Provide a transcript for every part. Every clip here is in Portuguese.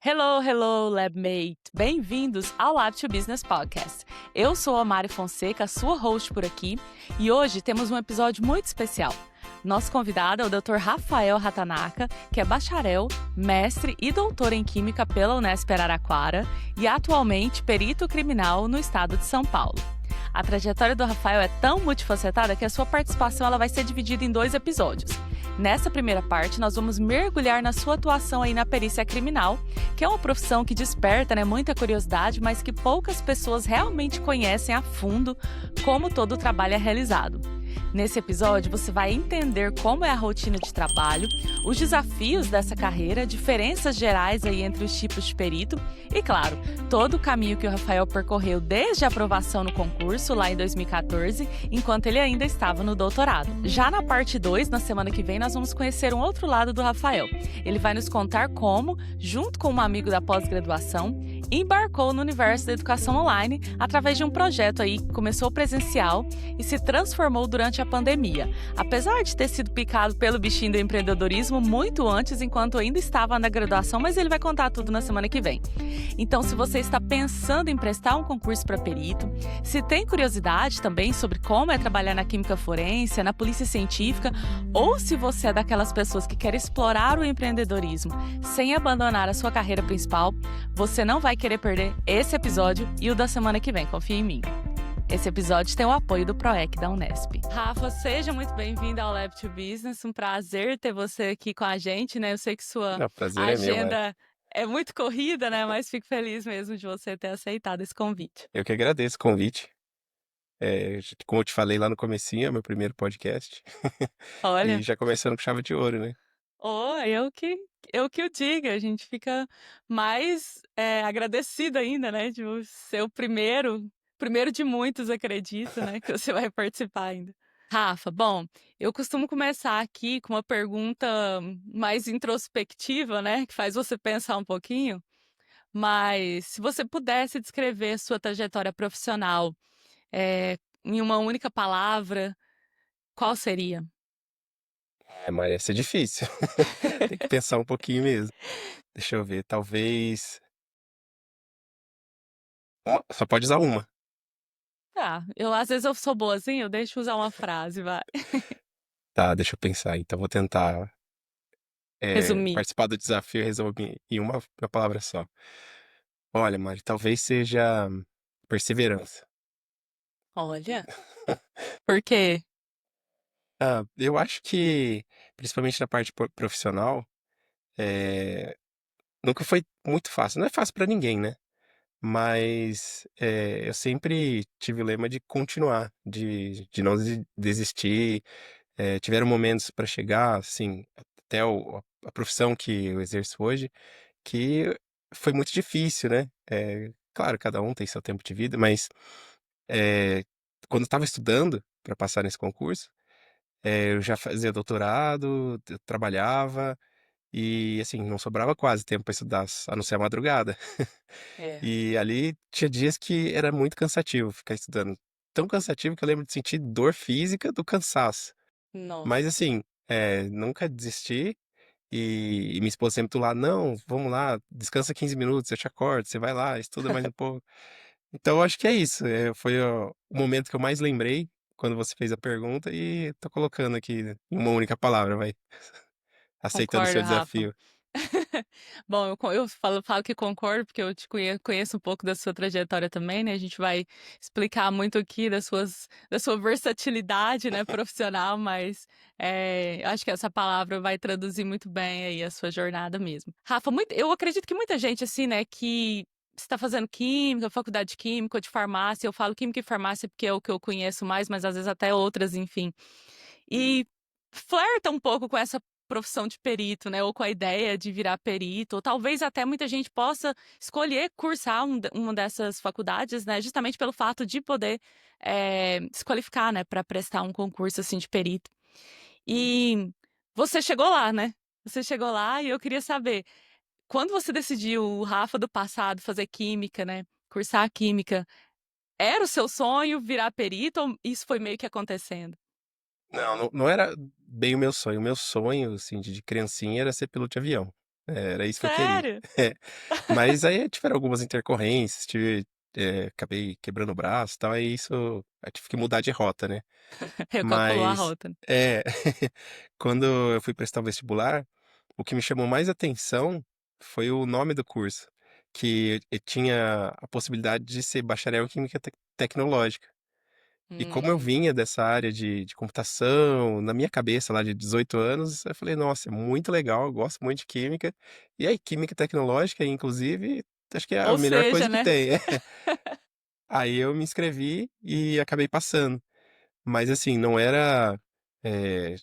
Hello, hello, LabMate! Bem-vindos ao Lab to Business Podcast. Eu sou a Mari Fonseca, sua host por aqui, e hoje temos um episódio muito especial. Nosso convidado é o Dr. Rafael Ratanaka, que é bacharel, mestre e doutor em Química pela Unesp Araraquara e atualmente perito criminal no estado de São Paulo. A trajetória do Rafael é tão multifacetada que a sua participação ela vai ser dividida em 2 episódios. Nessa primeira parte, nós vamos mergulhar na sua atuação aí na perícia criminal, que é uma profissão que desperta muita curiosidade, mas que poucas pessoas realmente conhecem a fundo como todo o trabalho é realizado. Nesse episódio, você vai entender como é a rotina de trabalho, os desafios dessa carreira, diferenças gerais aí entre os tipos de perito e, claro, todo o caminho que o Rafael percorreu desde a aprovação no concurso, lá em 2014, enquanto ele ainda estava no doutorado. Já na parte 2, na semana que vem, nós vamos conhecer um outro lado do Rafael. Ele vai nos contar como, junto com um amigo da pós-graduação, embarcou no universo da educação online através de um projeto aí que começou presencial e se transformou durante a pandemia. Apesar de ter sido picado pelo bichinho do empreendedorismo muito antes, enquanto ainda estava na graduação, mas ele vai contar tudo na semana que vem. Então, se você está pensando em prestar um concurso para perito, se tem curiosidade também sobre como é trabalhar na química forense, na polícia científica, ou se você é daquelas pessoas que quer explorar o empreendedorismo sem abandonar a sua carreira principal, você não vai querer perder esse episódio e o da semana que vem, confia em mim. Esse episódio tem o apoio do PROEC da Unesp. Rafa, seja muito bem-vindo ao Lab to Business. Um prazer ter você aqui com a gente, né? Eu sei que sua O prazer é meu, agenda é muito corrida, né? Mas fico feliz mesmo de você ter aceitado esse convite. Eu que agradeço o convite. Como eu te falei lá no comecinho, é meu primeiro podcast. E Olha, já começando com chave de ouro, né? eu que o diga. A gente fica mais agradecida ainda, né? De ser o primeiro de muitos, acredito, né? Que você vai participar ainda. Rafa, bom, eu costumo começar aqui com uma pergunta mais introspectiva, né? Que faz você pensar um pouquinho. Mas se você pudesse descrever sua trajetória profissional em uma única palavra, qual seria? Mas essa é difícil. Tem que pensar um pouquinho mesmo. Deixa eu ver, talvez. Só pode usar uma. Ah, às vezes eu sou boazinha, eu deixo usar uma frase, vai. Tá, deixa eu pensar. Então vou tentar Resumir. participar do desafio e resolver em uma palavra só. Olha, Mari, talvez seja perseverança. Olha, por quê? Eu acho que, principalmente na parte profissional, eh, nunca foi muito fácil. Não é fácil pra ninguém, né? Mas, eu sempre tive o lema de continuar, de não desistir. Tiveram momentos para chegar, assim, até a profissão que eu exerço hoje, que foi muito difícil, né. Claro, cada um tem seu tempo de vida, mas, eh, quando eu estava estudando para passar nesse concurso, eu já fazia doutorado, eu trabalhava e, assim, não sobrava quase tempo para estudar, a não ser a madrugada. É. E ali tinha dias que era muito cansativo ficar estudando. Tão cansativo que eu lembro de sentir dor física do cansaço. Mas Nossa, assim, nunca desisti e minha esposa sempre do lado: "Não, vamos lá, descansa 15 minutos, eu te acordo, você vai lá, estuda mais um pouco". Então eu acho que é isso, foi o momento que eu mais lembrei quando você fez a pergunta e tô colocando aqui em uma única palavra, vai. Aceitando o concordo, seu Rafa. desafio. Bom, eu falo que concordo, porque eu te conheço um pouco da sua trajetória também, né? A gente vai explicar muito aqui da sua versatilidade, né, profissional, mas eu acho que essa palavra vai traduzir muito bem aí a sua jornada mesmo. Rafa, eu acredito que muita gente, assim, né, que está fazendo química, faculdade de química ou de farmácia, eu falo química e farmácia porque é o que eu conheço mais, mas às vezes até outras, enfim. E flerta um pouco com essa profissão de perito, né, ou com a ideia de virar perito, ou talvez até muita gente possa escolher cursar uma dessas faculdades, né, justamente pelo fato de poder se qualificar, né, para prestar um concurso assim de perito. E você chegou lá, né? Você chegou lá e eu queria saber, quando você decidiu, o Rafa do passado, fazer química, né, cursar química, era o seu sonho virar perito ou isso foi meio que acontecendo? Não era bem o meu sonho. O meu sonho, assim, de criancinha era ser piloto de avião. era isso que eu queria. Sério? É. Mas aí tiveram algumas intercorrências, acabei quebrando o braço e tal, aí isso eu tive que mudar de rota, né. Recalculou a Mas rota, né. é, quando eu fui prestar o vestibular, o que me chamou mais atenção foi o nome do curso, que tinha a possibilidade de ser bacharel em química tecnológica. E como eu Hum. vinha dessa área de computação, na minha cabeça lá de 18 anos, eu falei: "Nossa, é muito legal, eu gosto muito de química". E aí química tecnológica, inclusive, acho que é a Ou melhor seja, coisa que né. tem. Aí eu me inscrevi e acabei passando. Mas assim, não era, eh,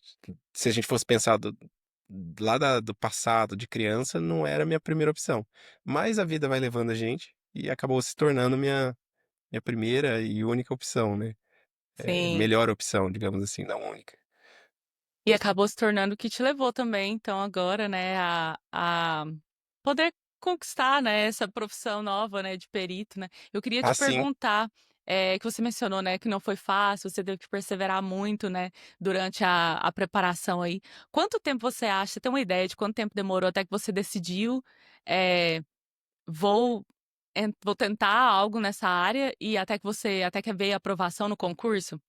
se a gente fosse pensar lá do passado, de criança, não era a minha primeira opção. Mas a vida vai levando a gente e acabou se tornando minha primeira e única opção, né. Sim. Melhor opção, digamos assim, não única. E acabou se tornando o que te levou também, então agora, né, a poder conquistar, né, essa profissão nova, né, de perito, né. Eu queria te Ah, sim. perguntar, que você mencionou, né, que não foi fácil, você teve que perseverar muito, né, durante a preparação aí. Quanto tempo você acha, você tem uma ideia de quanto tempo demorou até que você decidiu, eh, "Vou vou tentar algo nessa área", e até que veio a aprovação no concurso?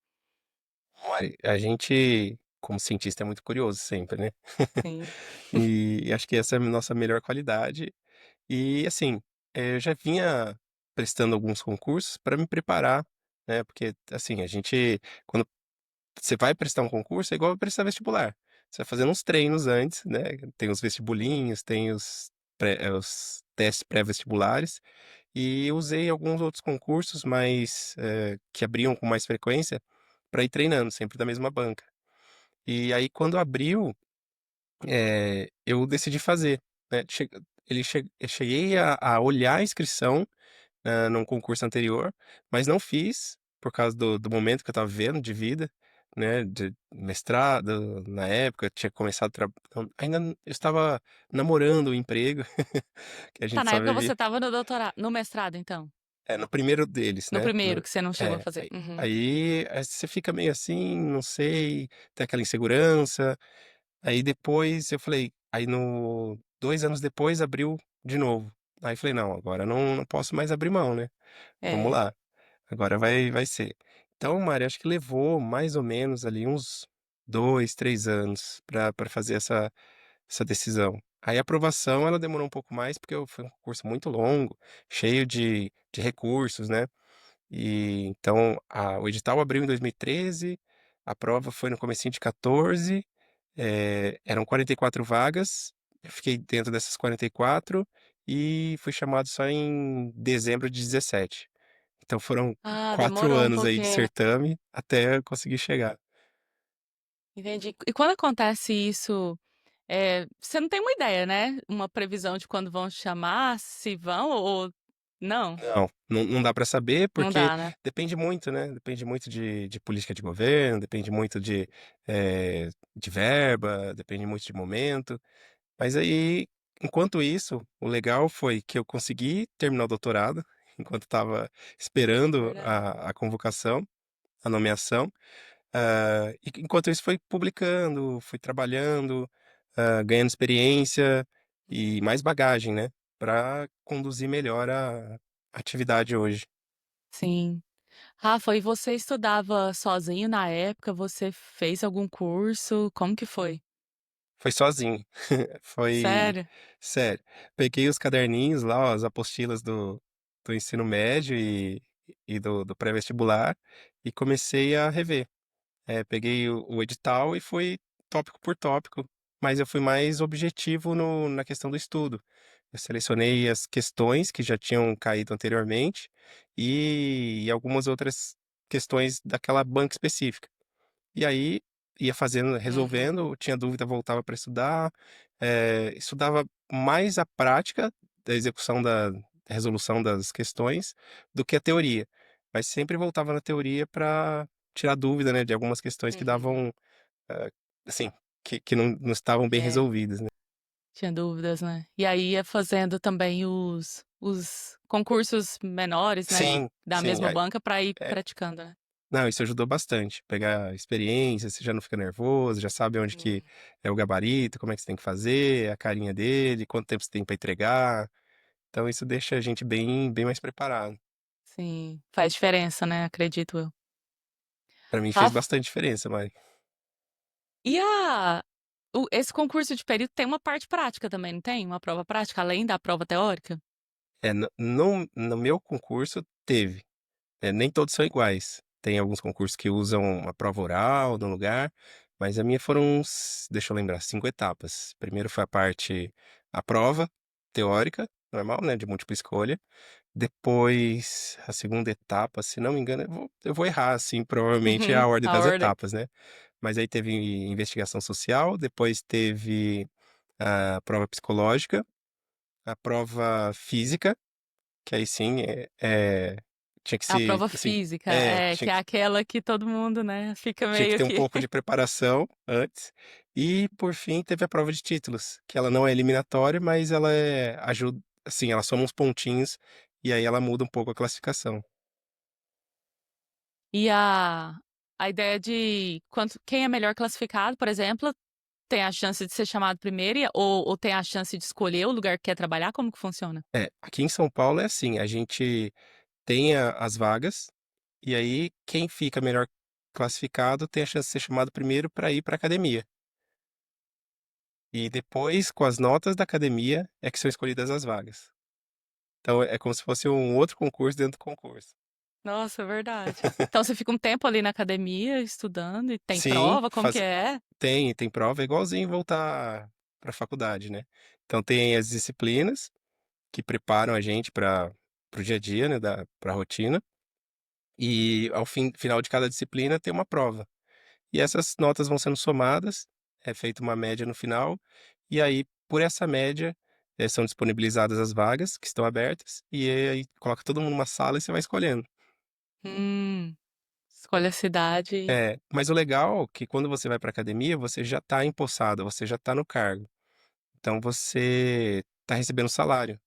Olha, a gente, como cientista, é muito curioso sempre, né. Sim. E acho que essa é a nossa melhor qualidade. E assim, eu já vinha prestando alguns concursos para me preparar, né, porque assim, a gente quando você vai prestar um concurso é igual prestar vestibular. Você vai fazendo uns treinos antes, né, tem os vestibulinhos, tem os testes pré-vestibulares, e eu usei alguns outros concursos mais, que abriam com mais frequência, para ir treinando, sempre da mesma banca. E aí quando abriu, eu decidi fazer, né, eu cheguei a olhar a inscrição, num concurso anterior, mas não fiz, por causa do momento que eu estava vivendo de vida, né, de mestrado, na época eu tinha começado não, ainda eu estava namorando o emprego, que a Tá, gente na só época vive você estava no mestrado então? no primeiro deles, No né, primeiro que você não chegou a é, fazer? aí Uhum. aí aí você fica meio assim, não sei, tem aquela insegurança. Aí depois eu falei, aí no 2 anos depois abriu de novo. Aí falei: "Não, agora não posso mais abrir mão, né, vamos É. lá, agora vai ser". Então, Mari, acho que levou mais ou menos ali uns 2, 3 anos pra fazer essa decisão. Aí a aprovação ela demorou um pouco mais, porque foi um curso muito longo, cheio de recursos, né. E então o edital abriu em 2013, a prova foi no comecinho de 14, eram 44 vagas, eu fiquei dentro dessas 44 e fui chamado só em dezembro de 17. Então foram Ah, 4 demorou um anos aí de pouquinho, né. certame até eu conseguir chegar. Entendi. E quando acontece isso, você não tem uma ideia, né, uma previsão de quando vão te chamar, se vão ou não? Não dá para saber, Não porque dá, né? depende muito, né, depende muito de política de governo, depende muito de verba, depende muito de momento. Mas aí, enquanto isso, o legal foi que eu consegui terminar o doutorado, enquanto estava esperando Verdade. a convocação, a nomeação. E enquanto isso fui publicando, fui trabalhando, ganhando experiência e mais bagagem, né, para conduzir melhor a atividade hoje. Sim. Rafa, e você estudava sozinho na época? Você fez algum curso? Como que foi? Foi sozinho, foi Sério? sério. Peguei os caderninhos lá, ó, as apostilas do ensino médio e do pré-vestibular, e comecei a rever. Peguei o edital e fui tópico por tópico, mas eu fui mais objetivo na questão do estudo. Eu selecionei as questões que já tinham caído anteriormente e algumas outras questões daquela banca específica. E aí ia fazendo, Uhum. resolvendo, tinha dúvida, voltava para estudar, estudava mais a prática da execução da resolução das questões do que a teoria, mas sempre voltava na teoria para tirar dúvida, né, de algumas questões que Uhum. davam, hã, assim, que não estavam bem É, resolvidas, né. tinha dúvidas, né. E aí ia fazendo também os concursos menores, né, Sim, da sim, mesma aí banca para ir é. praticando, né. Não, isso ajudou bastante. Pegar experiência, você já não fica nervoso, já sabe onde Hum. que é o gabarito, como é que você tem que fazer, a carinha dele, quanto tempo você tem para entregar. Então isso deixa a gente bem mais preparado. Sim, faz diferença, né, acredito eu. Para mim fez Rafa, bastante diferença, Mari. e esse concurso de perito tem uma parte prática também, não tem? Uma prova prática, além da prova teórica? É, no meu concurso teve. Nem todos são iguais. Tem alguns concursos que usam uma prova oral no lugar, mas a minha foram deixa eu lembrar, 5 etapas. Primeiro foi a prova teórica, normal, né, de múltipla escolha. Depois, a segunda etapa, se não me engano, eu vou errar, assim, provavelmente é a Uhum, ordem a das ordem. etapas, né. Mas aí teve investigação social, depois teve a prova psicológica, a prova física, que aí sim, tinha que A se prova assim física, é, que é aquela que todo mundo, né, fica tinha que meio ter um que pouco de preparação antes. E, por fim, teve a prova de títulos, que ela não é eliminatória, mas ela ajuda assim, ela soma uns pontinhos, e aí ela muda um pouco a classificação. e a ideia de quanto quem é melhor classificado, por exemplo, tem a chance de ser chamado primeiro ou tem a chance de escolher o lugar que quer trabalhar, como que funciona? Aqui em São Paulo é assim, a gente tem as vagas, e aí quem fica melhor classificado tem a chance de ser chamado primeiro para ir para academia. E depois, com as notas da academia, é que são escolhidas as vagas. Então é como se fosse um outro concurso dentro do concurso. Nossa, é verdade. Então você fica um tempo ali na academia estudando e tem Sim, prova, como que é? tem prova, é igualzinho voltar para a faculdade, né. Então tem as disciplinas que preparam a gente para o dia a dia, né, pra rotina, e ao final de cada disciplina tem uma prova. E essas notas vão sendo somadas, é feita uma média no final, e aí por essa média, são disponibilizadas as vagas que estão abertas, e aí coloca todo mundo numa sala e você vai escolhendo. Hum, escolhe a cidade. Mas o legal é que quando você vai para academia, você já está empossado, você já está no cargo. Então você está recebendo salário,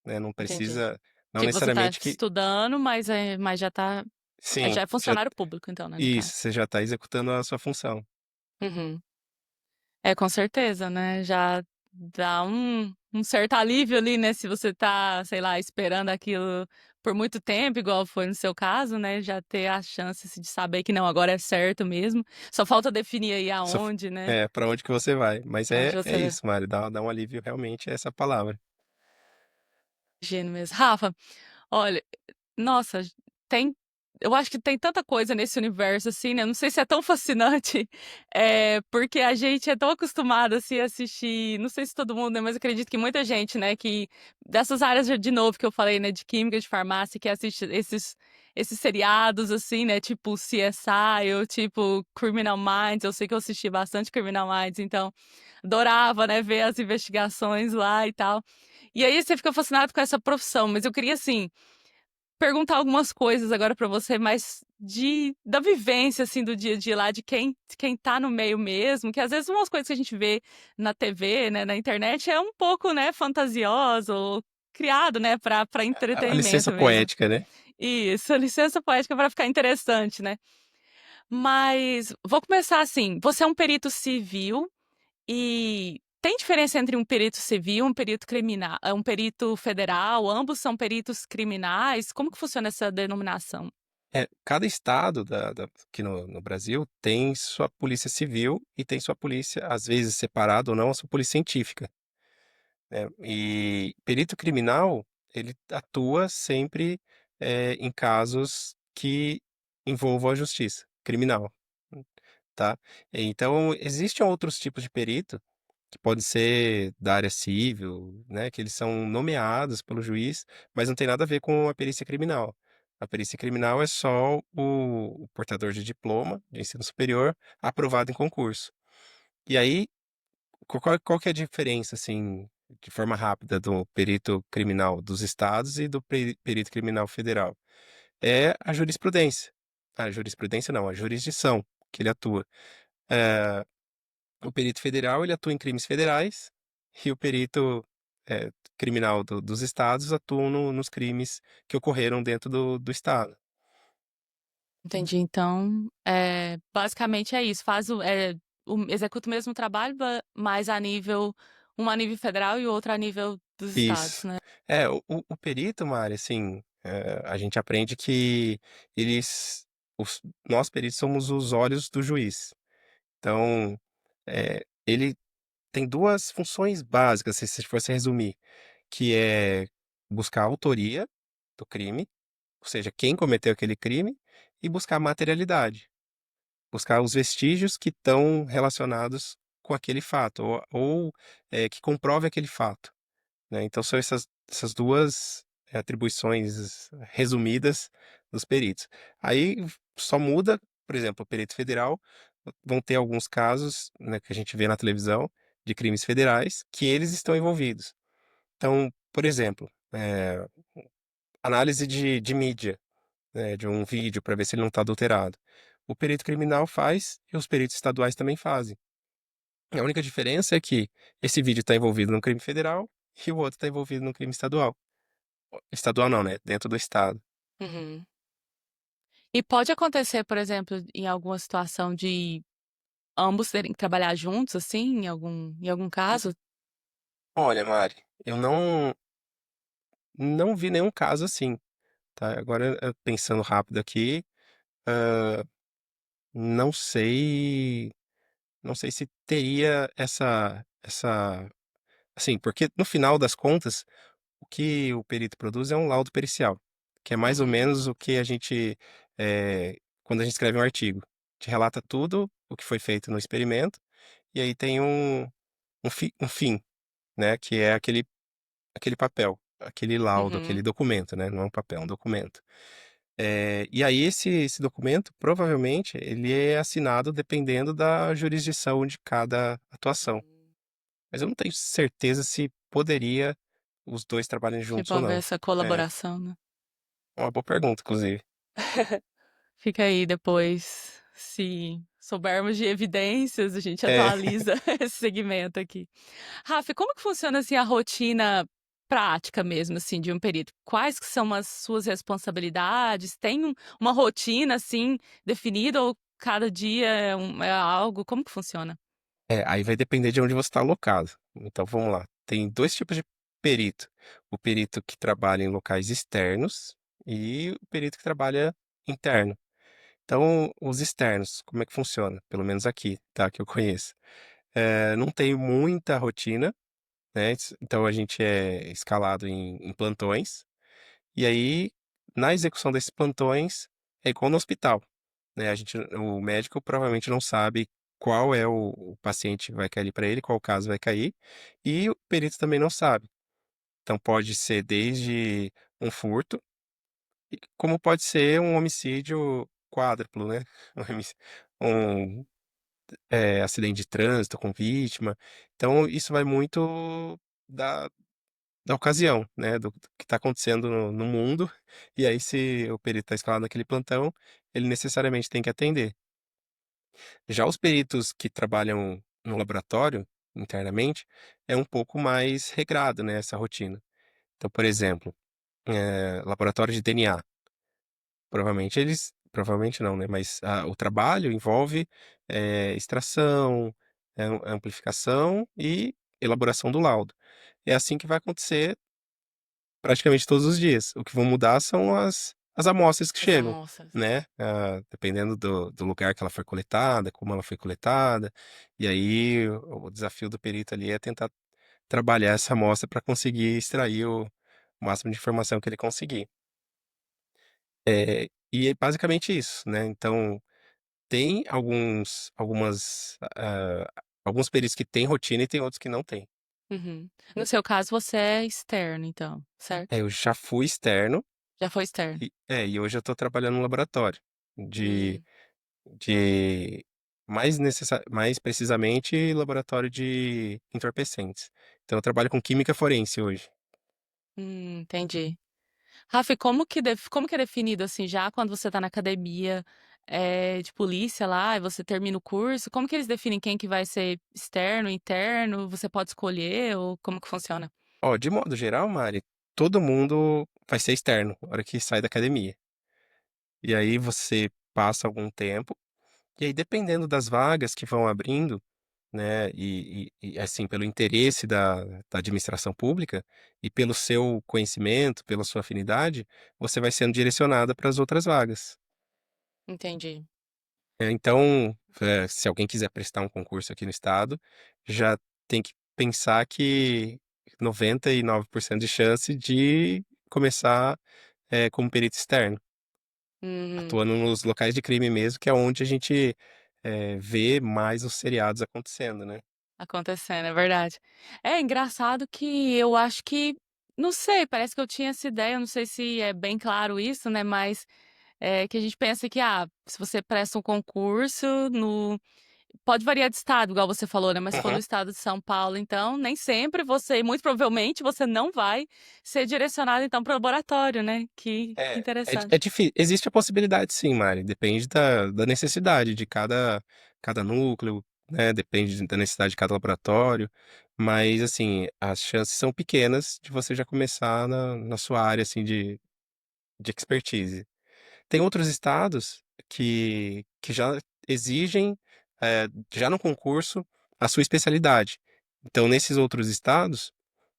né, não Entendi. precisa não Tipo, você tá necessariamente que estudando, mas já tá sim, já é já funcionário público então, né, no isso, caso. você já está executando a sua função. Uhum. É, com certeza, né, já dá um certo alívio ali, né, se você tá, sei lá, esperando aquilo por muito tempo, igual foi no seu caso, né, já ter a chance, assim, de saber que não, agora é certo mesmo, só falta definir aí Só f aonde, né, Pra onde que você vai. Mas onde é você isso, Mário, dá um alívio realmente é essa palavra. imagino mesmo. Rafa, olha, nossa, tem eu acho que tem tanta coisa nesse universo, assim, né, não sei se é tão fascinante, porque a gente é tão acostumado, assim, a assistir não sei se todo mundo, né, mas acredito que muita gente, né, que dessas áreas de novo que eu falei, né, de química, de farmácia, que assiste esses seriados, assim, né, tipo CSI ou tipo Criminal Minds, eu sei que eu assisti bastante Criminal Minds, então adorava, né, ver as investigações lá e tal. E aí você fica fascinado com essa profissão, mas eu queria, assim, perguntar algumas coisas agora pra você, mais da vivência, assim, do dia a dia lá, de quem tá no meio mesmo, que às vezes umas coisas que a gente vê na TV, né, na internet é um pouco, né, fantasioso ou criado, né, pra A licença entretenimento mesmo. poética, né. Isso, licença poética para ficar interessante, né. Mas vou começar assim, você é um perito civil e tem diferença entre um perito civil, um perito criminal, um perito federal, ambos são peritos criminais? Como que funciona essa denominação? Cada estado aqui no Brasil tem sua polícia civil e tem sua polícia, às vezes separado ou não, a sua polícia científica, né. E perito criminal, ele atua sempre, em casos que envolvam a justiça criminal, tá. Então existem outros tipos de perito que pode ser da área civil, né, que eles são nomeados pelo juiz, mas não tem nada a ver com a perícia criminal. A perícia criminal é só o portador de diploma de ensino superior aprovado em concurso. E aí, qual que é a diferença, assim, de forma rápida, do perito criminal dos estados e do perito criminal federal? É a jurisprudência. A jurisprudência não, a jurisdição que ele atua. Eh o perito federal, ele atua em crimes federais e o perito, criminal dos estados atuam nos crimes que ocorreram dentro do estado. Entendi. Então, basicamente é isso, executa o mesmo trabalho, mas um a nível federal e o outro a nível dos estados, Isso. né? É, o perito, Mari, assim, a gente aprende que eles os nós peritos somos os olhos do juiz. Então, ele tem 2 funções básicas, se fosse resumir, que é buscar a autoria do crime, ou seja, quem cometeu aquele crime, e buscar a materialidade, buscar os vestígios que estão relacionados com aquele fato, ou que comprove aquele fato, né. Então são essas 2 atribuições resumidas dos peritos. Aí só muda, por exemplo, o perito federal vão ter alguns casos, né, que a gente vê na televisão, de crimes federais, que eles estão envolvidos. Então, por exemplo, análise de mídia, né, de um vídeo para ver se ele não está adulterado. O perito criminal faz e os peritos estaduais também fazem. A única diferença é que esse vídeo está envolvido num crime federal e o outro está envolvido num crime estadual. Estadual não, né? Dentro do estado. Uhum. E pode acontecer, por exemplo, em alguma situação de ambos terem que trabalhar juntos, assim, em algum caso? Olha, Mari, eu não vi nenhum caso assim, tá? Agora, pensando rápido aqui, hã, não sei não sei se teria essa assim, porque no final das contas, o que o perito produz é um laudo pericial, que é mais ou Uhum, menos o que a gente, quando a gente escreve um artigo, te relata tudo o que foi feito no experimento, e aí tem um fim, né, que é aquele papel, aquele laudo, aquele uhum. documento, né, não é um papel, é um documento. E aí esse documento, provavelmente, ele é assinado dependendo da jurisdição de cada atuação, Hum. mas eu não tenho certeza se poderia os 2 trabalharem juntos Tipo, ou haver não. essa É, colaboração, né? uma boa pergunta, inclusive. Fica aí depois, se soubermos de evidências, a gente É. atualiza esse segmento aqui. Rafa, e como que funciona, assim, a rotina prática mesmo, assim, de um perito? Quais que são as suas responsabilidades? Tem uma rotina, assim, definida ou cada dia é algo? Como que funciona? Aí vai depender de onde você está alocado. Então vamos lá, tem 2 tipos de perito: o perito que trabalha em locais externos e o perito que trabalha interno. Então, os externos, como é que funciona? Pelo menos aqui, tá, que eu conheço. Não tem muita rotina, né, então a gente é escalado em plantões, e aí, na execução desses plantões, é igual no hospital, né, o médico provavelmente não sabe qual é o paciente que vai cair para ele, qual caso vai cair, e o perito também não sabe. Então pode ser desde um furto, como pode ser um homicídio quádruplo, né, um acidente de trânsito com vítima. Então isso vai muito da da ocasião, né, do que está acontecendo no mundo, e aí se o perito está escalado naquele plantão, ele necessariamente tem que atender. Já os peritos que trabalham no laboratório, internamente, é um pouco mais regrado, né, essa rotina. Então, por exemplo, laboratório de DNA, provavelmente não, né, mas o trabalho envolve, extração, amplificação e elaboração do laudo. É assim que vai acontecer praticamente todos os dias. O que vão mudar são as amostras que As chegam, amostras. né, dependendo do lugar que ela foi coletada, como ela foi coletada, e aí o desafio do perito ali é tentar trabalhar essa amostra para conseguir extrair o máximo de informação que ele conseguir. E é basicamente isso, né, então tem alguns peritos que têm rotina e tem outros que não têm. Uhum. No seu caso, você é externo, então, certo? Eu já fui externo Já foi externo? e hoje eu estou trabalhando no laboratório de Hum, de mais precisamente laboratório de entorpecentes. Então eu trabalho com química forense hoje. entendi. Rafa, e como que é definido, assim, já quando você tá na academia, de polícia lá e você termina o curso, como que eles definem quem que vai ser externo, interno? Você pode escolher ou como que funciona? Ó, de modo geral, Mari, todo mundo vai ser externo na hora que sai da academia. E aí você passa algum tempo, e aí dependendo das vagas que vão abrindo, né, assim, pelo interesse da administração pública e pelo seu conhecimento, pela sua afinidade, você vai sendo direcionada para as outras vagas. Entendi. Então, se alguém quiser prestar um concurso aqui no estado, já tem que pensar que 99% de chance de começar, como perito externo, Uhum. atuando nos locais de crime mesmo, que é onde a gente, vê mais os seriados acontecendo, né. Acontecendo, é verdade. É engraçado que eu acho que não sei, parece que eu tinha essa ideia, eu não sei se é bem claro isso, né, mas, que a gente pensa que, se você presta um concurso no pode variar de estado, igual você falou, né, mas se for no Uhum. estado de São Paulo, então, nem sempre você e muito provavelmente você não vai ser direcionado, então, para o laboratório, né. Que É interessante. difí existe a possibilidade sim, Mari, depende da necessidade de cada núcleo, né, depende da necessidade de cada laboratório, mas, assim, as chances são pequenas de você já começar na sua área, assim, de expertise. Tem outros estados que já exigem, já no concurso, a sua especialidade. Então, nesses outros estados,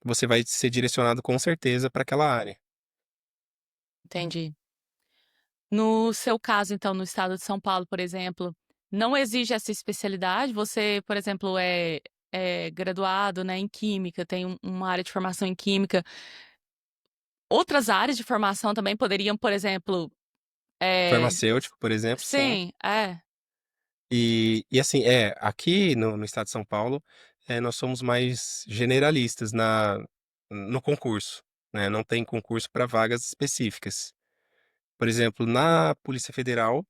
você vai ser direcionado com certeza para aquela área. Entendi. No seu caso, então, no estado de São Paulo, por exemplo, não exige essa especialidade? Você, por exemplo, é graduado, né, em química, tem uma área de formação em química. Outras áreas de formação também poderiam, por exemplo, Farmacêutico, por exemplo, sim. sim, é, E assim, aqui no estado de São Paulo, nós somos mais generalistas no concurso, né, não tem concurso para vagas específicas. Por exemplo, na Polícia Federal,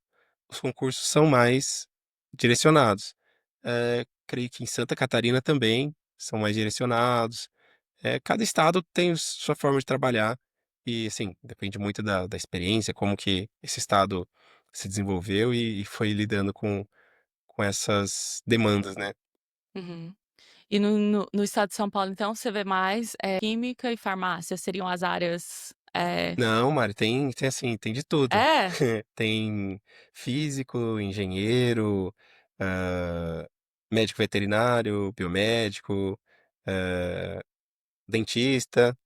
os concursos são mais direcionados. Creio que em Santa Catarina também são mais direcionados. Cada estado tem sua forma de trabalhar e, assim, depende muito da experiência, como que esse estado se desenvolveu e foi lidando com essas demandas, né. uhum. E no estado de São Paulo, então, você vê mais, química e farmácia seriam as áreas, Não, Mari, tem assim, tem de tudo. é? Tem físico, engenheiro, hã, médico veterinário, biomédico, hã, dentista,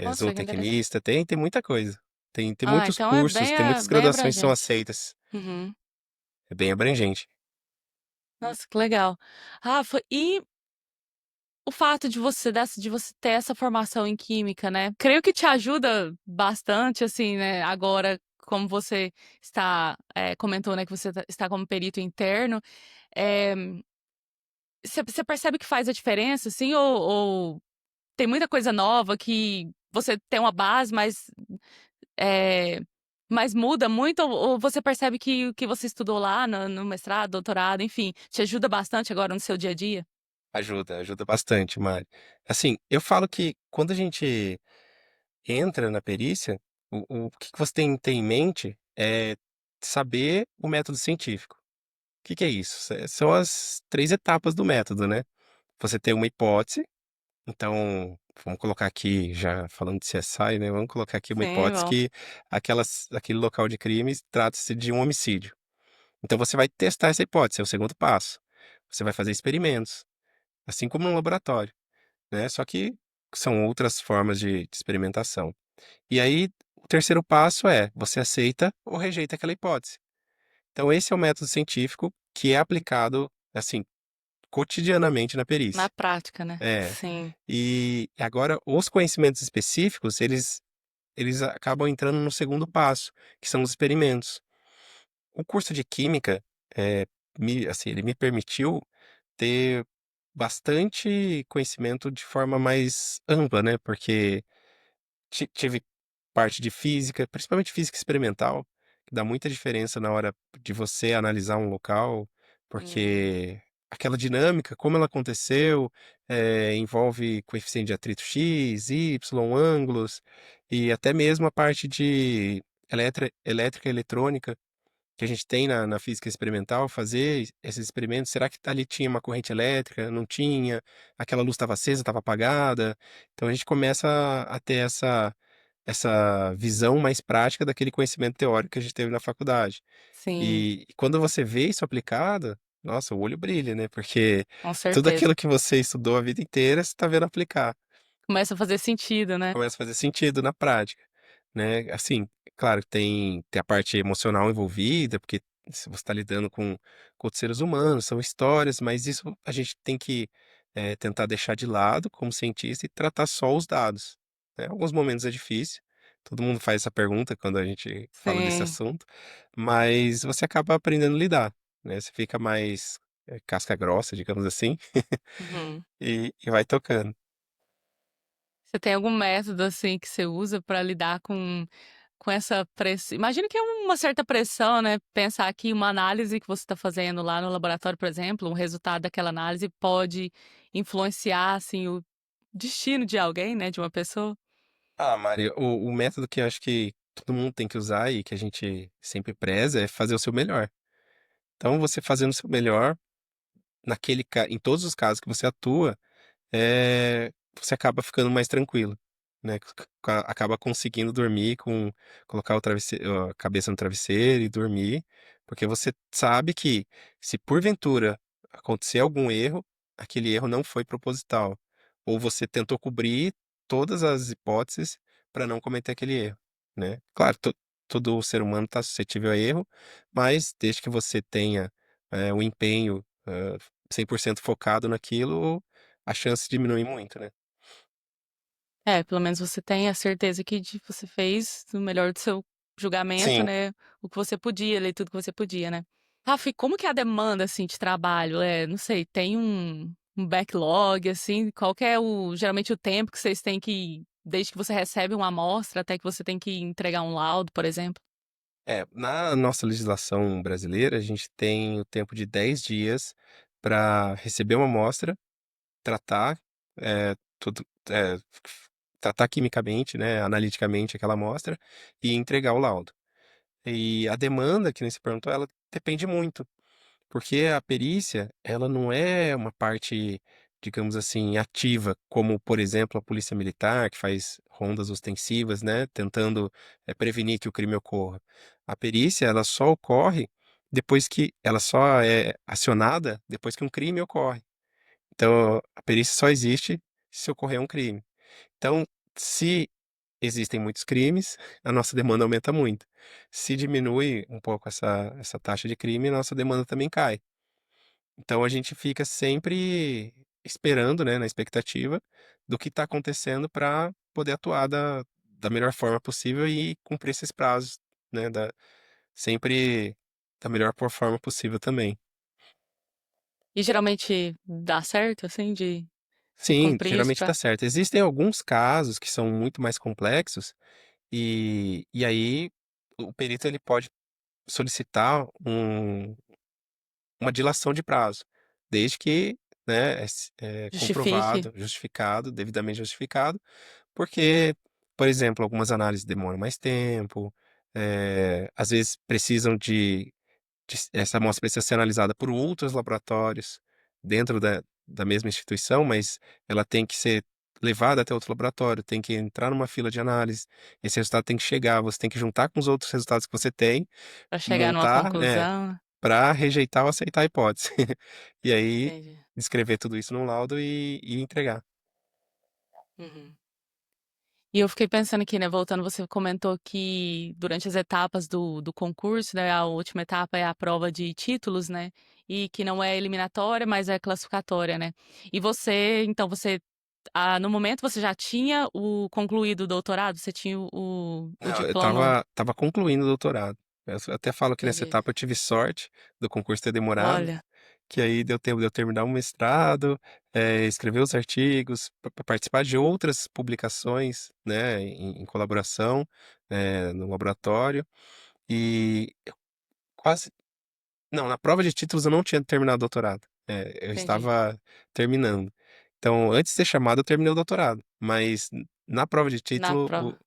Nossa, que interessante. zootecnista, tem muita coisa. Tem Ah, muitos então é cursos, bem tem muitas bem graduações que são abrangente. aceitas. Uhum. É bem abrangente. Nossa, que legal. Rafa, e o fato de você ter essa formação em química, né, creio que te ajuda bastante, assim, né, agora como você está, comentou, né, que você está como perito interno, eh, você percebe que faz a diferença, assim, ou tem muita coisa nova que você tem uma base, eh, mas muda muito ou você percebe que o que você estudou lá no mestrado, doutorado, enfim, te ajuda bastante agora no seu dia a dia? Ajuda bastante, Mari. Assim, eu falo que quando a gente entra na perícia, o que que você tem em mente é saber o método científico. O que que é isso? São as 3 etapas do método, né. Você tem uma hipótese, então, vamos colocar aqui, já falando de CSI, né, vamos colocar aqui uma Sim, hipótese bom. que aquele local de crime trata-se de um homicídio. Então você vai testar essa hipótese, é o segundo passo. Você vai fazer experimentos, assim como no laboratório, né, só que são outras formas de experimentação. E aí, o terceiro passo é, você aceita ou rejeita aquela hipótese. Então esse é o método científico que é aplicado, assim, cotidianamente na Na perícia. prática, né. É. Sim. E agora os conhecimentos específicos, eles acabam entrando no segundo passo, que são os experimentos. O curso de química, ele me permitiu ter bastante conhecimento de forma mais ampla, né, porque tive parte de física, principalmente física experimental, que dá muita diferença na hora de você analisar um local, Hum. porque aquela dinâmica, como ela aconteceu, envolve coeficiente de atrito X, Y, ângulos, e até mesmo a parte de elétrica e eletrônica, que a gente tem na física experimental, fazer esses experimentos, será que ali tinha uma corrente elétrica, não tinha, aquela luz estava acesa, estava apagada, então a gente começa a ter essa visão mais prática daquele conhecimento teórico que a gente teve na faculdade. Sim, E quando você vê isso aplicado, nossa, o olho brilha, né, porque com tudo certeza. aquilo que você estudou a vida inteira, você tá vendo aplicar. Começa a fazer sentido, né. Começa a fazer sentido na prática, né. Assim, claro que tem a parte emocional envolvida, porque se você está lidando com outros seres humanos, são histórias, mas isso a gente tem que, tentar deixar de lado como cientista e tratar só os dados, né. Alguns momentos é difícil, todo mundo faz essa pergunta quando a gente fala desse Sim. assunto, mas você acaba aprendendo a lidar, né, você fica mais, casca grossa, digamos assim, Uhum. e vai tocando. Você tem algum método, assim, que você usa para lidar com essa pressão? Imagino que é uma certa pressão, né, pensar que uma análise que você está fazendo lá no laboratório, por exemplo, um resultado daquela análise pode influenciar, assim, o destino de alguém, né, de uma pessoa. Ah, Mari, o método que eu acho que todo mundo tem que usar e que a gente sempre preza é fazer o seu melhor. Então, você fazendo o seu melhor, em todos os casos que você atua, você acaba ficando mais tranquilo, né? Acaba conseguindo dormir colocar a cabeça no travesseiro e dormir, porque você sabe que se porventura acontecer algum erro, aquele erro não foi proposital, ou você tentou cobrir todas as hipóteses para não cometer aquele erro, né? Claro, todo ser humano está suscetível a erro, mas desde que você tenha o empenho 100% focado naquilo, a chance diminui muito, né. É, pelo menos você tem a certeza que você fez o melhor do seu julgamento, Sim. né, o que você podia ali, tudo que você podia, né. Rafa, e como que é a demanda, assim, de trabalho? Não sei, tem um backlog, assim, qual que é geralmente o tempo que vocês têm que desde que você recebe uma amostra até que você tem que entregar um laudo, por exemplo? Na nossa legislação brasileira, a gente tem o tempo de 10 dias para receber uma amostra, tratar, tudo tratar quimicamente, né, analiticamente aquela amostra e entregar o laudo. E a demanda, que nem você perguntou, ela depende muito. Porque a perícia, ela não é uma parte, digamos assim, ativa, como, por exemplo, a polícia militar, que faz rondas ostensivas, né, tentando, prevenir que o crime ocorra. A perícia, ela só ocorre ela só é acionada depois que um crime ocorre. Então, a perícia só existe se ocorrer um crime. Então, se existem muitos crimes, a nossa demanda aumenta muito. Se diminui um pouco essa taxa de crime, a nossa demanda também cai. Então a gente fica sempre esperando, né, na expectativa do que está acontecendo para poder atuar da melhor forma possível e cumprir esses prazos, né, sempre da melhor forma possível também. E geralmente dá certo, assim, de você Sim, cumprir isso geralmente pra dá certo. Existem alguns casos que são muito mais complexos e aí o perito ele pode solicitar uma dilação de prazo, desde que, né, justifique? comprovado, justificado, devidamente justificado, porque, por exemplo, algumas análises demoram mais tempo, às vezes precisam essa amostra precisa ser analisada por outros laboratórios dentro da mesma instituição, mas ela tem que ser levada até outro laboratório, tem que entrar numa fila de análise, esse resultado tem que chegar, você tem que juntar com os outros resultados que você tem, Pra chegar numa montar, né, conclusão, né. para rejeitar ou aceitar a hipótese. E aí, Entendi. escrever tudo isso num laudo e entregar. Uhum. E eu fiquei pensando aqui, né, voltando, você comentou que durante as etapas do concurso, né, a última etapa é a prova de títulos, né, e que não é eliminatória, mas é classificatória, né. E você, então no momento você já tinha concluído o doutorado? Você tinha o Não, eu diploma? estava concluindo o doutorado. Até falo que nessa Entendi. etapa eu tive sorte do concurso ter demorado, Olha, que aí deu tempo de eu terminar o mestrado, escrever os artigos, participar de outras publicações, né, em colaboração, no laboratório, e quase não, na prova de títulos eu não tinha terminado o doutorado, eu entendi. estava terminando. Então, antes de ser chamado, eu terminei o doutorado, mas na prova de Na título prova.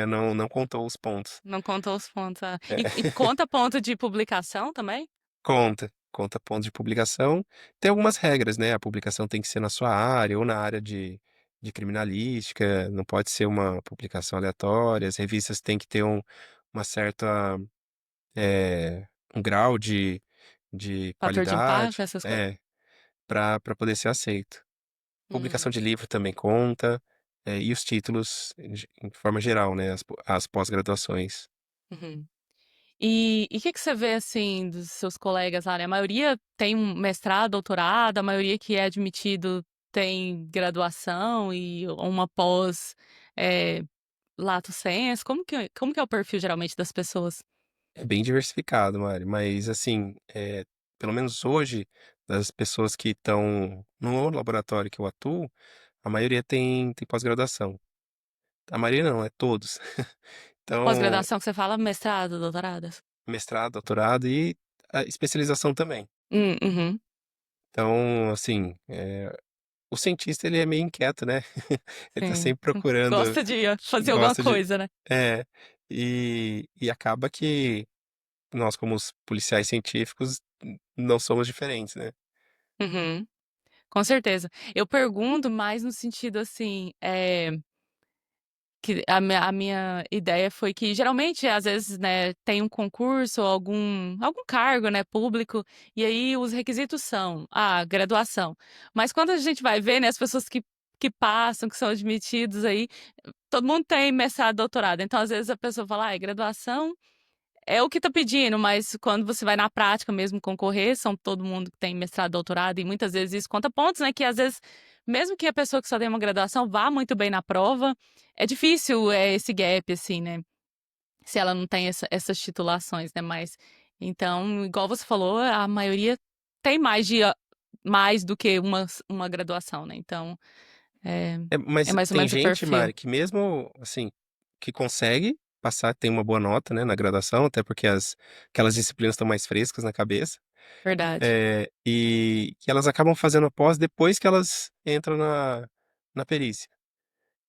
não contou os pontos. Não contou os pontos, ah. E É. conta ponto de publicação também? Conta pontos de publicação. Tem algumas regras, né, a publicação tem que ser na sua área ou na área de criminalística, não pode ser uma publicação aleatória, as revistas têm que ter uma certa, eh, um grau de Fator de impacto, qualidade, essas coisas. para poder ser aceito. Publicação Hum, de livro também conta, e os títulos em forma geral, né, as pós-graduações. uhum. E o que que você vê, assim, dos seus colegas lá, né, a maioria tem um mestrado, doutorado, a maioria que é admitido tem graduação e uma pós, eh, lato sensu, como que é o perfil geralmente das pessoas? É bem diversificado, Mari, mas assim, pelo menos hoje, das pessoas que estão no laboratório que eu atuo, a maioria tem pós-graduação. A maioria não, é todos. Então, Pós-graduação que você fala mestrado, doutorado? mestrado, doutorado e a especialização também. Uhum, Então, assim, o cientista ele é meio inquieto, né? Ele tá sim. sempre procurando, Gosta de fazer alguma gosta de coisa, né? é, e acaba que nós como os policiais científicos não somos diferentes, né? Uhum, com certeza. Eu pergunto mais no sentido, assim, que a minha ideia foi que geralmente, às vezes, né, tem um concurso ou algum cargo, né, público, e aí os requisitos são, graduação. Mas quando a gente vai ver, né, as pessoas que passam, que são admitidos aí, todo mundo tem mestrado, doutorado. Então, às vezes, a pessoa fala: "Ai, graduação é o que tá pedindo", mas quando você vai na prática mesmo concorrer, são todo mundo que tem mestrado, doutorado, e muitas vezes isso conta pontos, né, que às vezes, mesmo que a pessoa que só tem uma graduação vá muito bem na prova, é difícil, esse gap, assim, né, se ela não tem essas titulações, né, mas então, igual você falou, a maioria tem mais do que uma graduação, né, então, é é Mas mais ou tem menos o gente, perfil. Mari, que mesmo, assim, que consegue passar, tem uma boa nota, né, na graduação, até porque aquelas disciplinas estão mais frescas na cabeça, Verdade. e que elas acabam fazendo a pós depois que elas entram na perícia.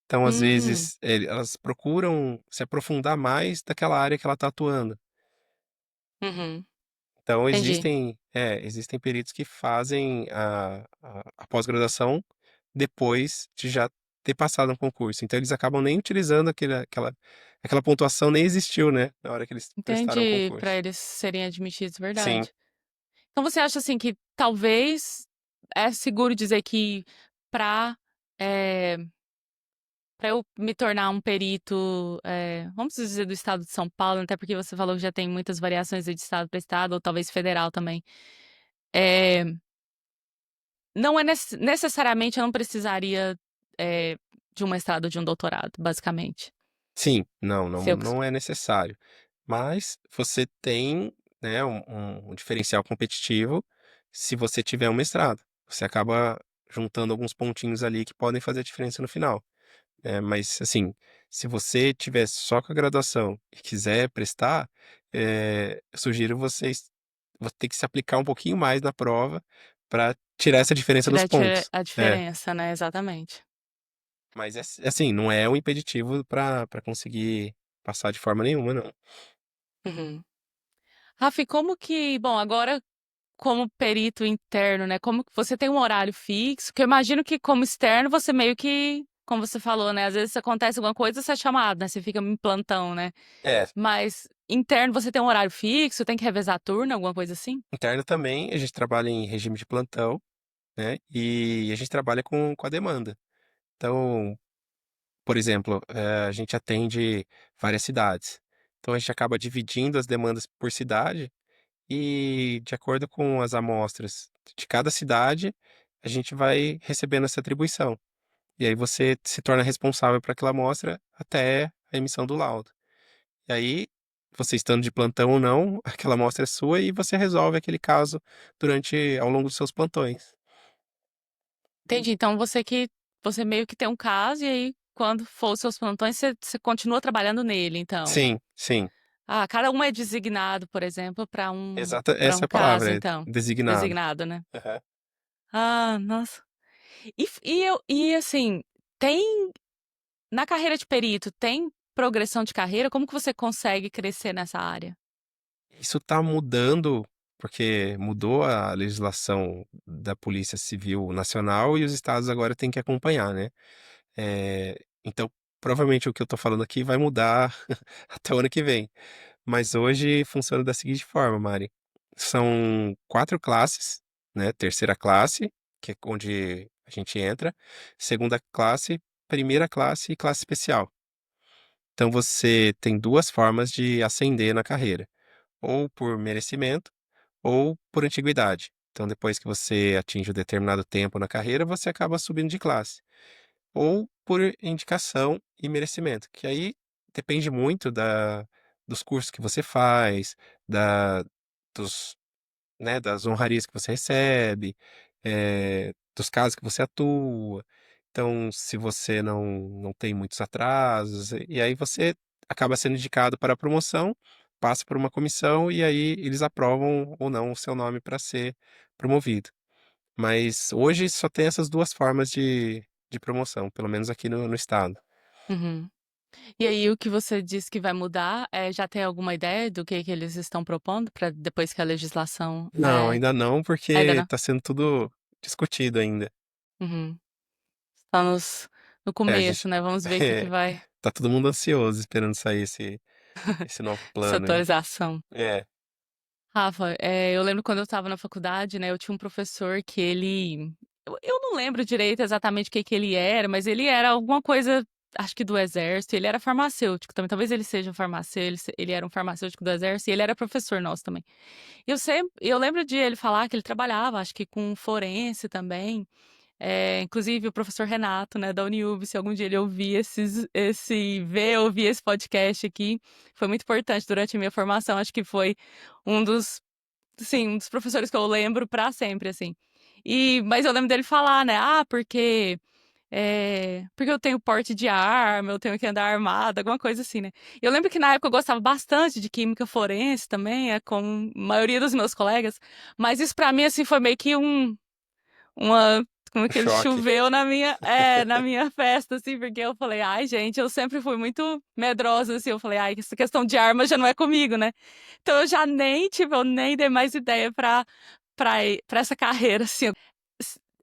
Então, às Hum, vezes, elas procuram se aprofundar mais daquela área que ela está atuando. uhum, Então entendi. existem peritos que fazem a pós-graduação depois de já ter passado no concurso, então eles acabam nem utilizando aquela pontuação nem existiu, né, na hora que eles prestaram o Entendi, para concurso. eles serem admitidos, Sim, verdade. Então você acha, assim, que talvez é seguro dizer que para eh, pra eu me tornar um perito, vamos dizer do estado de São Paulo, até porque você falou que já tem muitas variações aí de estado para estado, ou talvez federal também. Eh, não é necessariamente eu não precisaria, de um mestrado ou de um doutorado, basicamente. sim, não, não Se eu não é necessário, mas você tem, né, um diferencial competitivo se você tiver um mestrado, você acaba juntando alguns pontinhos ali que podem fazer a diferença no final. Mas assim, se você tiver só com a graduação e quiser prestar, eu sugiro vocês ter que se aplicar um pouquinho mais na prova para tirar essa diferença dos tiver pontos. a É, diferença, né, exatamente. mas assim, não é um impeditivo para conseguir passar de forma nenhuma, não. Uhum. Rafa, e como que bom, agora como perito interno, né, como que você tem um horário fixo, que eu imagino que como externo você meio que, como você falou, né, às vezes acontece alguma coisa, você é chamado, né, você fica em plantão, né. É, Mas interno você tem um horário fixo, tem que revezar turno, alguma coisa assim? interno também, a gente trabalha em regime de plantão, né, e a gente trabalha com a demanda. Então, por exemplo, a gente atende várias cidades. Então a gente acaba dividindo as demandas por cidade e, de acordo com as amostras de cada cidade, a gente vai recebendo essa atribuição. E aí você se torna responsável por aquela amostra até a emissão do laudo. E aí, você estando de plantão ou não, aquela amostra é sua e você resolve aquele caso ao longo dos seus plantões. Entendi, então você meio que tem um caso e aí quando for os seus plantões você continua trabalhando nele então? Sim, sim. Cada um é designado, por exemplo, para Exata, para essa é um a caso palavra, é então? designado. Designado, né? Aham. Nossa. E assim, tem na carreira de perito, tem progressão de carreira? Como que você consegue crescer nessa área? Isso está mudando, porque mudou a legislação da Polícia Civil Nacional e os estados agora têm que acompanhar, né. Então, provavelmente o que eu tô falando aqui vai mudar até o ano que vem. Mas hoje funciona da seguinte forma, Mari: são 4 classes, né, terceira classe, que é onde a gente entra, segunda classe, primeira classe e classe especial. Então você tem 2 formas de ascender na carreira, ou por merecimento ou por antiguidade. Então depois que você atinge um determinado tempo na carreira, você acaba subindo de classe. Ou por indicação e merecimento, que aí depende muito dos cursos que você faz, da dos das honrarias que você recebe, dos casos que você atua. Então, se você não tem muitos atrasos, e aí você acaba sendo indicado para a promoção, passa por uma comissão e aí eles aprovam ou não o seu nome para ser promovido. Mas hoje só tem essas 2 formas de promoção, pelo menos aqui no estado. Uhum. E aí o que você disse que vai mudar, já tem alguma ideia do que eles estão propondo para depois que a legislação, Não, ainda não, porque ainda não? está sendo tudo discutido ainda. Uhum. Estamos no A gente começo, né, vamos ver o que que é, vai tá todo mundo ansioso esperando sair esse novo essa plano aí. atualização. É, Rafa, eu lembro quando eu estava na faculdade, né, eu tinha um professor que eu não lembro direito exatamente o que que ele era, mas ele era alguma coisa, acho que do exército, ele era farmacêutico também, talvez ele seja um farmacêutico, ele era um farmacêutico do exército e ele era professor nosso também. Eu lembro de ele falar que ele trabalhava, acho que com forense também, inclusive o professor Renato, né, da Uniub, se algum dia ele ouvir esse podcast aqui, foi muito importante durante a minha formação, acho que foi um dos, sim, um dos professores que eu lembro pra sempre, assim. Mas eu lembro dele falar, né, porque eu tenho porte de arma, eu tenho que andar armada, alguma coisa assim, né. Eu lembro que na época eu gostava bastante de química forense também, com a maioria dos meus colegas, mas isso pra mim, assim, foi meio que uma como é um que ele choque. choveu na minha festa, assim, porque eu falei: "Ai, gente", eu sempre fui muito medrosa, assim, eu falei: "Ai, essa questão de arma já não é comigo, né". Então eu já nem, tipo, eu nem dei mais ideia pra essa carreira, assim.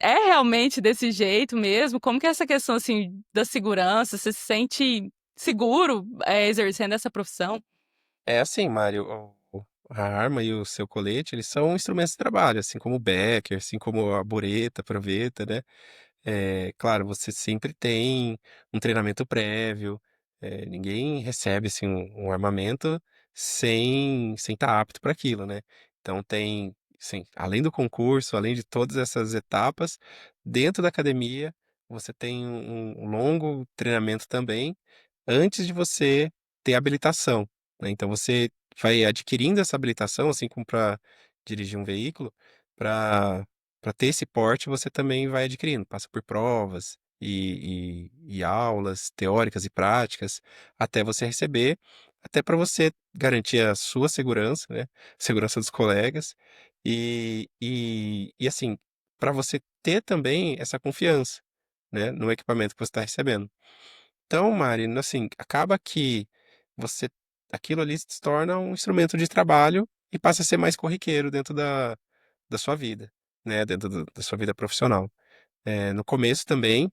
É realmente desse jeito mesmo? Como que é essa questão, assim, da segurança? Você se sente seguro, exercendo essa profissão? É assim, Mário, a arma e o seu colete, eles são instrumentos de trabalho, assim como o Becker, assim como a bureta, a proveta, né. Claro, você sempre tem um treinamento prévio, ninguém recebe, assim, um armamento sem estar apto para aquilo, né. Então tem, sim, além do concurso, além de todas essas etapas, dentro da academia, você tem um longo treinamento também, antes de você ter habilitação, né. Então você vai adquirindo essa habilitação, assim como para dirigir um veículo, para ter esse porte, você também vai adquirindo, passa por provas e aulas teóricas e práticas, até você receber, até para você garantir a sua segurança, né, segurança dos colegas, assim, para você ter também essa confiança, né, no equipamento que você está recebendo. Então, Mari, assim, acaba que você aquilo ali se torna um instrumento de trabalho e passa a ser mais corriqueiro dentro da sua vida, né, dentro da sua vida profissional. No começo também,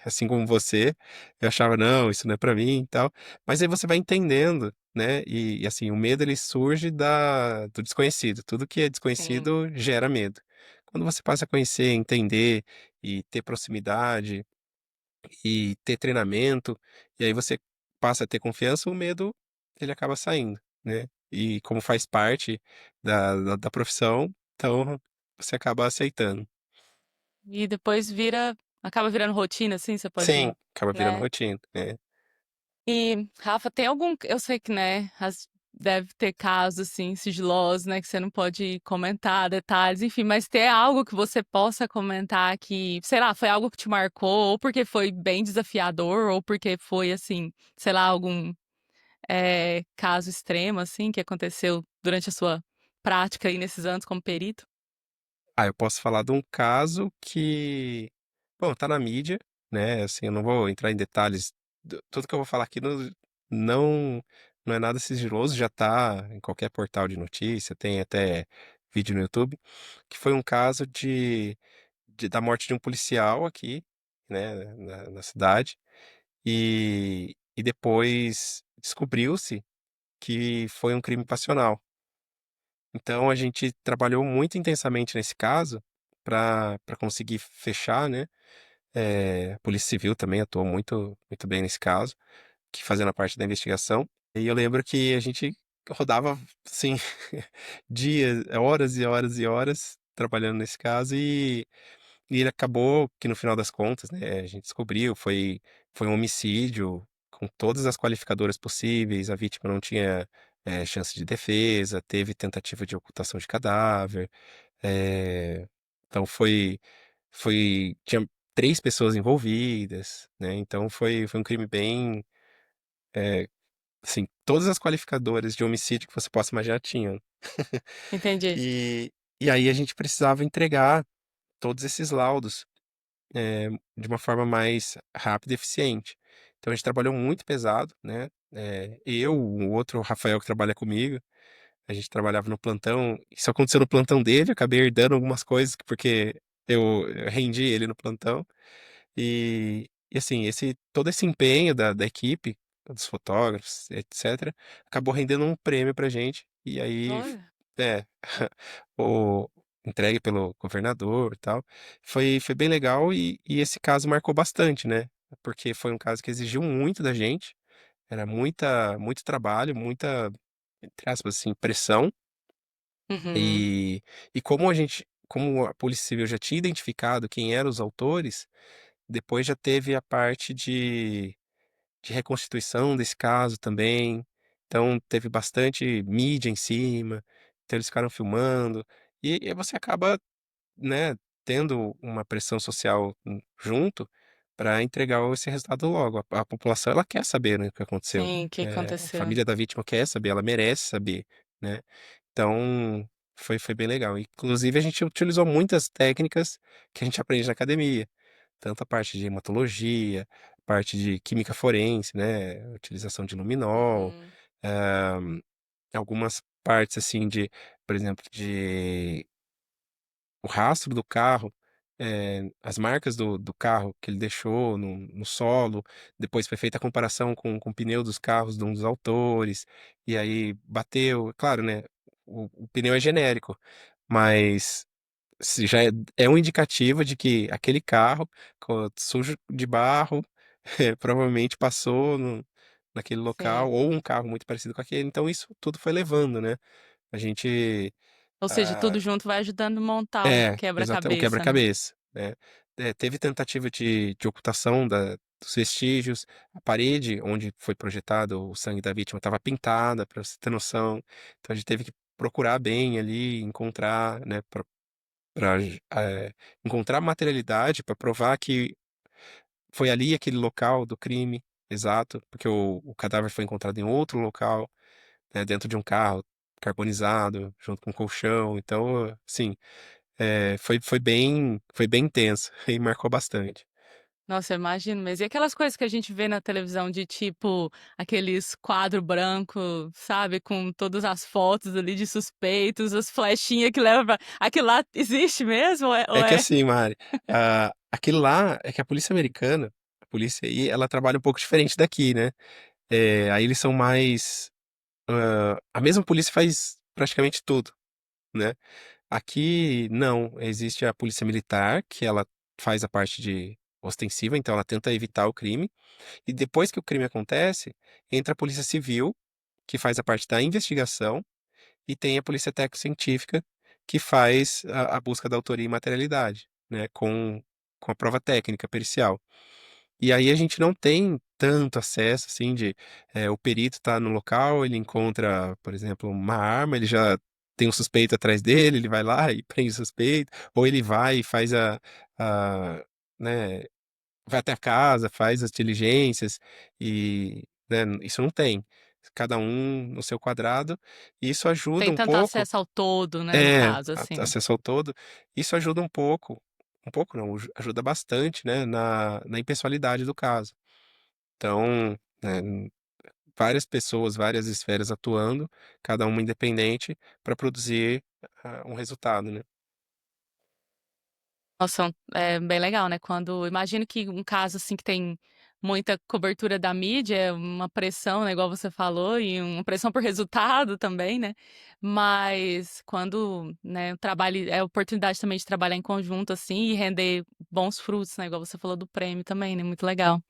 assim como você, eu achava: "Não, isso não é pra mim e tal", mas aí você vai entendendo, né, assim, o medo ele surge do desconhecido, tudo que é Sim. desconhecido gera medo. Quando você passa a conhecer, entender e ter proximidade e ter treinamento, e aí você passa a ter confiança, o medo ele acaba saindo, né. E como faz parte da profissão, então você acaba aceitando. E depois acaba virando rotina, assim, você Sim, pode, acaba virando né. rotina, né. E, Rafa, tem algum eu sei que, né, deve ter casos, assim, sigilosos, né, que você não pode comentar detalhes, enfim, mas tem algo que você possa comentar que, sei lá, foi algo que te marcou, ou porque foi bem desafiador, ou porque foi, assim, sei lá, algum, caso extremo, assim, que aconteceu durante a sua prática aí nesses anos como perito? Eu posso falar de um caso que, bom, tá na mídia, né, assim, eu não vou entrar em detalhes, tudo que eu vou falar aqui não não é nada sigiloso, já tá em qualquer portal de notícia, tem até vídeo no YouTube, que foi um caso da morte de um policial aqui né, na cidade, e depois descobriu-se que foi um crime passional. Então a gente trabalhou muito intensamente nesse caso para conseguir fechar, né, a Polícia Civil também atuou muito bem nesse caso, que fazendo a parte da investigação. E eu lembro que a gente rodava, assim, dias, horas e horas e horas trabalhando nesse caso e ele acabou que no final das contas, né, a gente descobriu, foi um homicídio com todas as qualificadoras possíveis, a vítima não tinha, chance de defesa, teve tentativa de ocultação de cadáver, eh, então tinha 3 pessoas envolvidas, né, então foi um crime bem, eh, assim, todas as qualificadoras de homicídio que você possa imaginar tinham. Entendi. E e aí a gente precisava entregar todos esses laudos de uma forma mais rápida e eficiente. Então a gente trabalhou muito pesado, né, o outro Rafael que trabalha comigo, a gente trabalhava no plantão, isso aconteceu no plantão dele, acabei herdando algumas coisas, porque eu rendi ele no plantão, e assim, todo esse empenho da equipe, dos fotógrafos, etcétera, acabou rendendo um prêmio pra gente, e aí Olha. é, o entregue pelo governador e tal. Foi bem legal e esse caso marcou bastante, né, porque foi um caso que exigiu muito da gente, era muito trabalho, muita, entre aspas, assim, pressão, Uhum. e como a Polícia Civil já tinha identificado quem eram os autores, depois já teve a parte de reconstituição desse caso também, então teve bastante mídia em cima, então eles ficaram filmando, e aí você acaba, né, tendo uma pressão social junto para entregar esse resultado logo. A população ela quer saber, né, o que aconteceu. Sim, o que A aconteceu? família da vítima quer saber, ela merece saber, né. Então, foi bem legal. Inclusive a gente utilizou muitas técnicas que a gente aprende na academia, tanto a parte de hematologia, parte de química forense, né, utilização de luminol, Uhum. algumas partes, assim, por exemplo, de o rastro do carro, as marcas do carro que ele deixou no solo, depois foi feita a comparação com o pneu dos carros de um dos autores, e aí bateu claro, né, o pneu é genérico, mas se já é um indicativo de que aquele carro sujo de barro, provavelmente passou naquele local, Sim. ou um carro muito parecido com aquele, então isso tudo foi levando, né, a gente, Ou seja, ah tudo junto vai ajudando a montar o o quebra-cabeça, né. quebra-cabeça, né. Teve tentativa de ocultação dos vestígios, a parede onde foi projetado o sangue da vítima estava pintada, para você ter noção, então a gente teve que procurar bem ali, encontrar, né, pra encontrar materialidade para provar que foi ali aquele local do crime, exato, porque o cadáver foi encontrado em outro local, né, dentro de um carro carbonizado, junto com um colchão, então, assim, foi bem intenso e marcou bastante. Nossa, eu imagino mesmo. E aquelas coisas que a gente vê na televisão de tipo, aqueles quadro branco, sabe, com todas as fotos ali de suspeitos, as flechinhas que leva pra aquilo lá existe mesmo ou É que é assim, Mari, aquilo lá é que a polícia americana, a polícia aí, ela trabalha um pouco diferente daqui, né, aí eles são mais, a mesma polícia faz praticamente tudo, né. Aqui não, existe a polícia militar, que ela faz a parte de ostensiva, então ela tenta evitar o crime, e depois que o crime acontece, entra a polícia civil, que faz a parte da investigação, e tem a polícia técnico-científica, que faz a busca da autoria e materialidade, né, com a prova técnica pericial. E aí a gente não tem tanto acesso, assim, o perito tá no local, ele encontra, por exemplo, uma arma, ele já tem um suspeito atrás dele, ele vai lá e prende o suspeito, ou ele vai e faz né, vai até a casa, faz as diligências e, né, isso não tem. Cada um no seu quadrado, e isso ajuda tem um tanto pouco acesso ao todo, né, no caso, assim. acesso ao todo, isso ajuda um pouco não, ajuda bastante, né, na impessoalidade do caso. Então, né, várias pessoas, várias esferas atuando, cada uma independente, para produzir, um resultado, né. Nossa, é bem legal, né, quando imagino que um caso, assim, que tem muita cobertura da mídia, é uma pressão, né, igual você falou, e uma pressão por resultado também, né, mas quando, né, o trabalho é a oportunidade também de trabalhar em conjunto, assim, e render bons frutos, né, igual você falou do prêmio também, né, muito legal.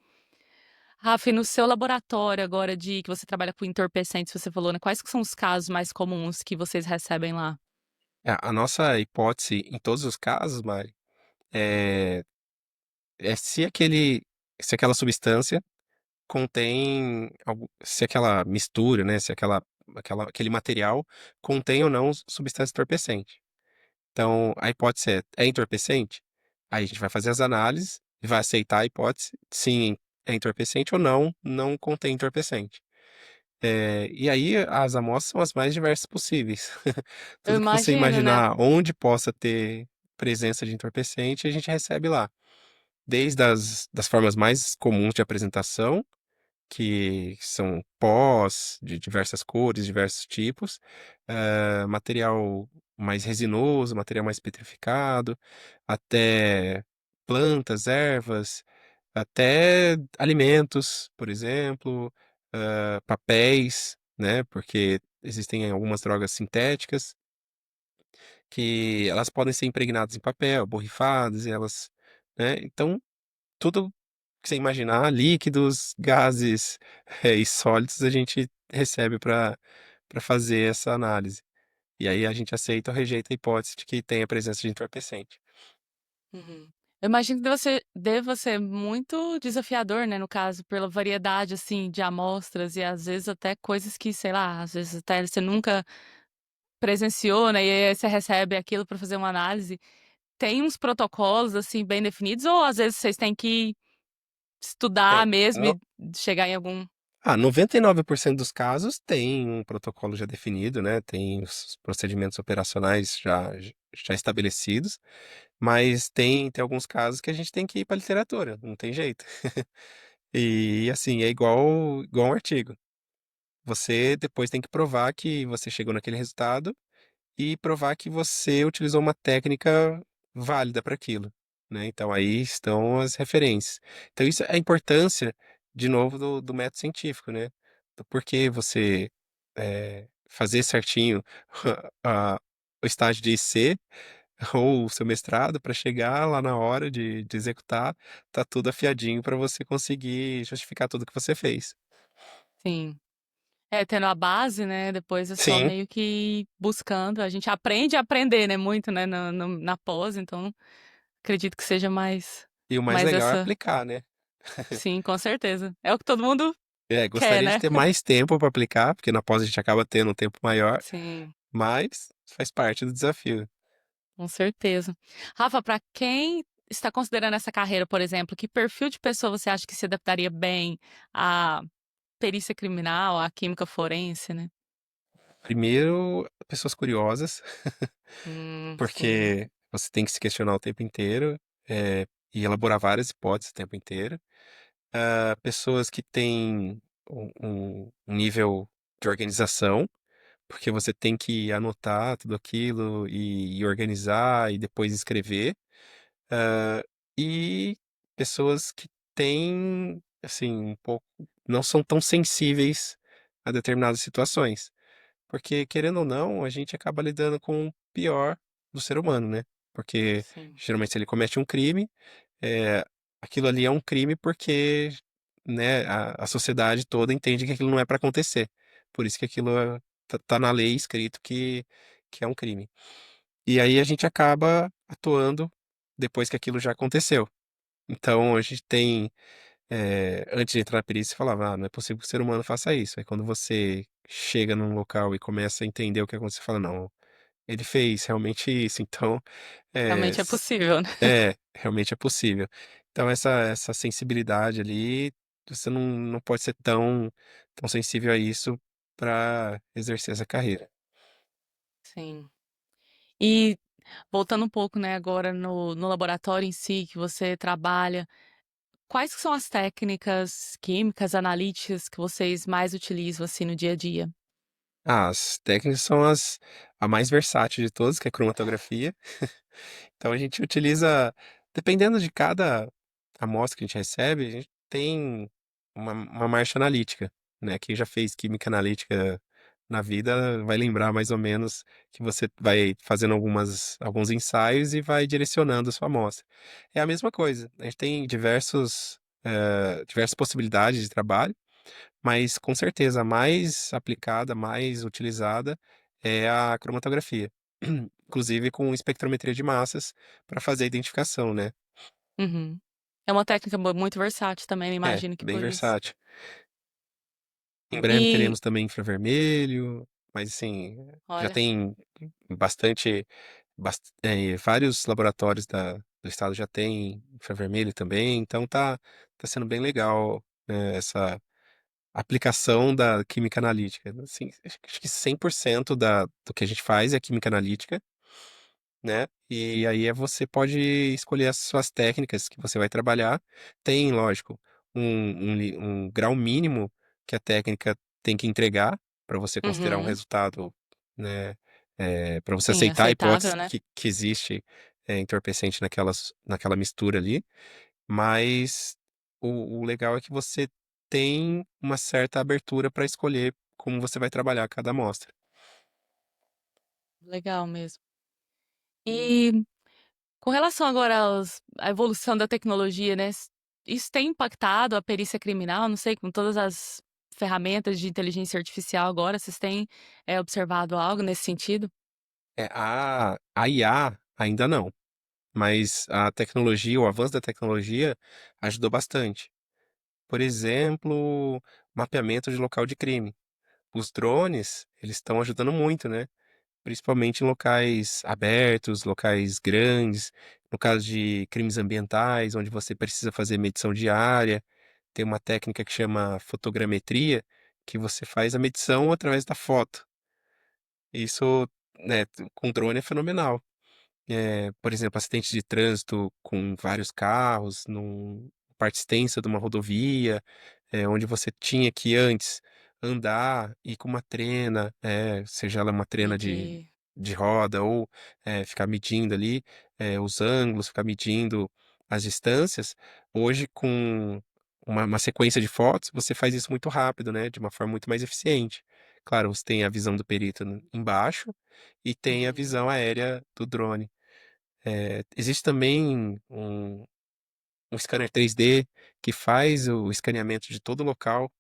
Rafa, e no seu laboratório agora de que você trabalha com entorpecentes, você falou, né, quais que são os casos mais comuns que vocês recebem lá? A nossa hipótese em todos os casos, Mari, é é se aquela substância contém se aquela mistura, né, se aquele material contém ou não substância entorpecente. Então, a hipótese é entorpecente? Aí a gente vai fazer as análises e vai aceitar a hipótese, sim, é entorpecente ou não, não contém entorpecente. E aí as amostras são as mais diversas possíveis. Eu Tudo que você imagino, né. imaginar onde possa ter presença de entorpecente, a gente recebe lá. Desde das formas mais comuns de apresentação, que são pós de diversas cores, diversos tipos, material mais resinoso, material mais petrificado, até plantas, ervas, até alimentos, por exemplo, papéis, né, porque existem algumas drogas sintéticas que elas podem ser impregnadas em papel, borrifadas e elas, né, então tudo que você imaginar, líquidos, gases, e sólidos, a gente recebe para fazer essa análise. E aí a gente aceita ou rejeita a hipótese de que tem a presença de entorpecente. Uhum. Eu imagino que deva ser muito desafiador, né, no caso, pela variedade, assim, de amostras e às vezes até coisas que, sei lá, às vezes até você nunca presenciou, né, e aí você recebe aquilo para fazer uma análise. Tem uns protocolos, assim, bem definidos ou às vezes vocês têm que estudar É, mesmo no e chegar em algum 99% dos casos tem um protocolo já definido, né, tem os procedimentos operacionais já estabelecidos, mas tem alguns casos que a gente tem que ir para literatura, não tem jeito. E, assim, é igual um artigo. Você depois tem que provar que você chegou naquele resultado e provar que você utilizou uma técnica válida para aquilo, né, então aí estão as referências. Então isso é a importância, de novo, do método científico, né, do porquê você, fazer certinho a o estágio de IC ou o seu mestrado para chegar lá na hora de executar, tá tudo afiadinho para você conseguir justificar tudo que você fez. sim. É, tendo a base, né, depois é só Sim, meio que ir buscando. A gente aprende a aprender, né, muito, né, na pós, então acredito que seja e o mais mais legal é essa. aplicar, né. Sim, com certeza. É o que todo mundo quer, Gostaria de né. ter mais tempo para aplicar, porque na pós a gente acaba tendo um tempo maior, Sim, mas faz parte do desafio. com certeza. Rafa, para quem está considerando essa carreira, por exemplo, que perfil de pessoa você acha que se adaptaria bem à perícia criminal, à química forense, né? Primeiro, pessoas curiosas, Sim, porque você tem que se questionar o tempo inteiro, e elaborar várias hipóteses o tempo inteiro. Pessoas que têm um nível de organização, porque você tem que anotar tudo aquilo e organizar e depois escrever. Hã, e pessoas que têm, assim, um pouco não são tão sensíveis a determinadas situações. Porque, querendo ou não, a gente acaba lidando com o pior do ser humano, né. Porque, sim. geralmente, se ele comete um crime, eh, aquilo ali é um crime porque, né, a sociedade toda entende que aquilo não é para acontecer. Por isso que aquilo tá na lei escrito que é um crime. E aí a gente acaba atuando depois que aquilo já aconteceu. Então a gente tem, antes de entrar na perícia, você falava: "Ah, não é possível que o ser humano faça isso". Aí quando você chega num local e começa a entender o que aconteceu, você fala: "Não, ele fez realmente isso". Então, eh, Realmente é s possível, né? realmente é possível. Então essa sensibilidade ali, você não pode ser tão sensível a isso para exercer essa carreira. Sim. E voltando um pouco, né, agora no laboratório em si que você trabalha, quais que são as técnicas químicas, analíticas que vocês mais utilizam, assim, no dia a dia? As técnicas são a mais versátil de todas, que é a cromatografia. Então a gente utiliza, dependendo de cada amostra que a gente recebe, a gente tem uma marcha analítica, né? Quem já fez química analítica na vida vai lembrar mais ou menos que você vai fazendo alguns ensaios e vai direcionando a sua amostra. É a mesma coisa. A gente tem diversas possibilidades de trabalho, mas com certeza a mais aplicada, mais utilizada é a cromatografia. Inclusive com espectrometria de massas para fazer a identificação, né? Uhum. É uma técnica muito versátil também, É, imagino que bem por isso. versátil. Em breve E, teremos também infravermelho, mas assim, já olha, tem bastante, vários laboratórios do estado já tem infravermelho também, então tá sendo bem legal, né, essa aplicação da química analítica. Assim, acho que 100% do que a gente faz é química analítica, né? E aí você pode escolher as suas técnicas que você vai trabalhar. Tem, lógico, um grau mínimo que a técnica tem que entregar para você considerar um uhum, resultado, né? Para você sim, aceitar a hipótese aceitável, né? que existe entorpecente naquela mistura ali. Mas o legal é que você tem uma certa abertura para escolher como você vai trabalhar cada amostra. Legal mesmo. E com relação agora à evolução da tecnologia, né? Isso tem impactado a perícia criminal? Não sei, com todas as ferramentas de inteligência artificial agora, vocês têm observado algo nesse sentido? A IA ainda não. Mas a tecnologia, o avanço da tecnologia ajudou bastante. Por exemplo, mapeamento de local de crime. Os drones, eles estão ajudando muito, né? Principalmente em locais abertos, locais grandes, no caso de crimes ambientais, onde você precisa fazer medição diária. Tem uma técnica que chama fotogrametria, que você faz a medição através da foto. Isso, né, com drone é fenomenal. Por exemplo, acidentes de trânsito com vários carros, num parte extensa de uma rodovia, onde você tinha que antes andar, ir com uma trena, seja ela uma trena Entendi, de roda ou ficar medindo ali os ângulos, ficar medindo as distâncias. Hoje, com uma sequência de fotos, você faz isso muito rápido, né? De uma forma muito mais eficiente. Claro, você tem a visão do perito embaixo e tem a uhum, visão aérea do drone. Existe também um scanner 3D que faz o escaneamento de todo o local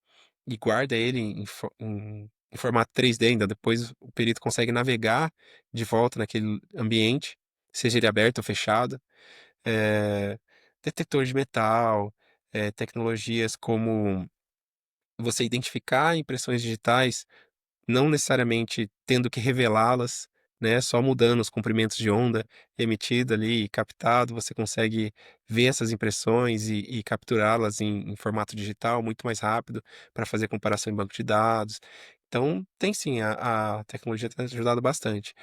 e guarda ele em formato 3D ainda. Depois o perito consegue navegar de volta naquele ambiente, seja ele aberto ou fechado. Eh, Detector de metal, tecnologias como você identificar impressões digitais não necessariamente tendo que revelá-las, né, só mudando os comprimentos de onda emitida ali e captado, você consegue ver essas impressões e capturá-las em formato digital muito mais rápido para fazer comparação em banco de dados. Então, tem sim, a tecnologia tem ajudado bastante.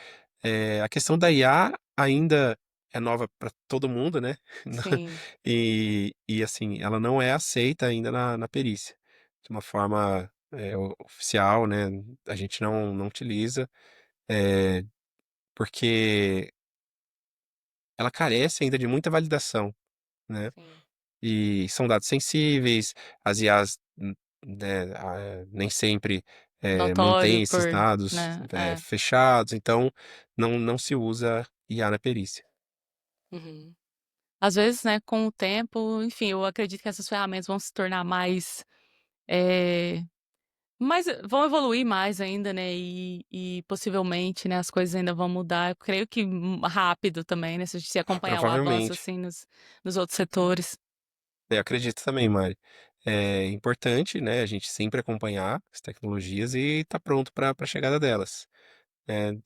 A questão da IA ainda é nova para todo mundo, né? sim, E assim, ela não é aceita ainda na perícia, de uma forma oficial, né? A gente não utiliza, eh, porque ela carece ainda de muita validação, né? sim. E são dados sensíveis, as IAs, né, nem sempre Notório mantêm esses por, dados né? fechados, então não se usa IA na perícia. Uhum. Às vezes, né, com o tempo, enfim, eu acredito que essas ferramentas vão se tornar eh, mais vão evoluir mais ainda, né, e possivelmente, né, as coisas ainda vão mudar. Eu creio que rápido também, né, se a gente se acompanhar o avanço, Provavelmente. assim, nos outros setores. Eu acredito também, Mari. É importante, né, a gente sempre acompanhar as tecnologias e estar pronto para a chegada delas.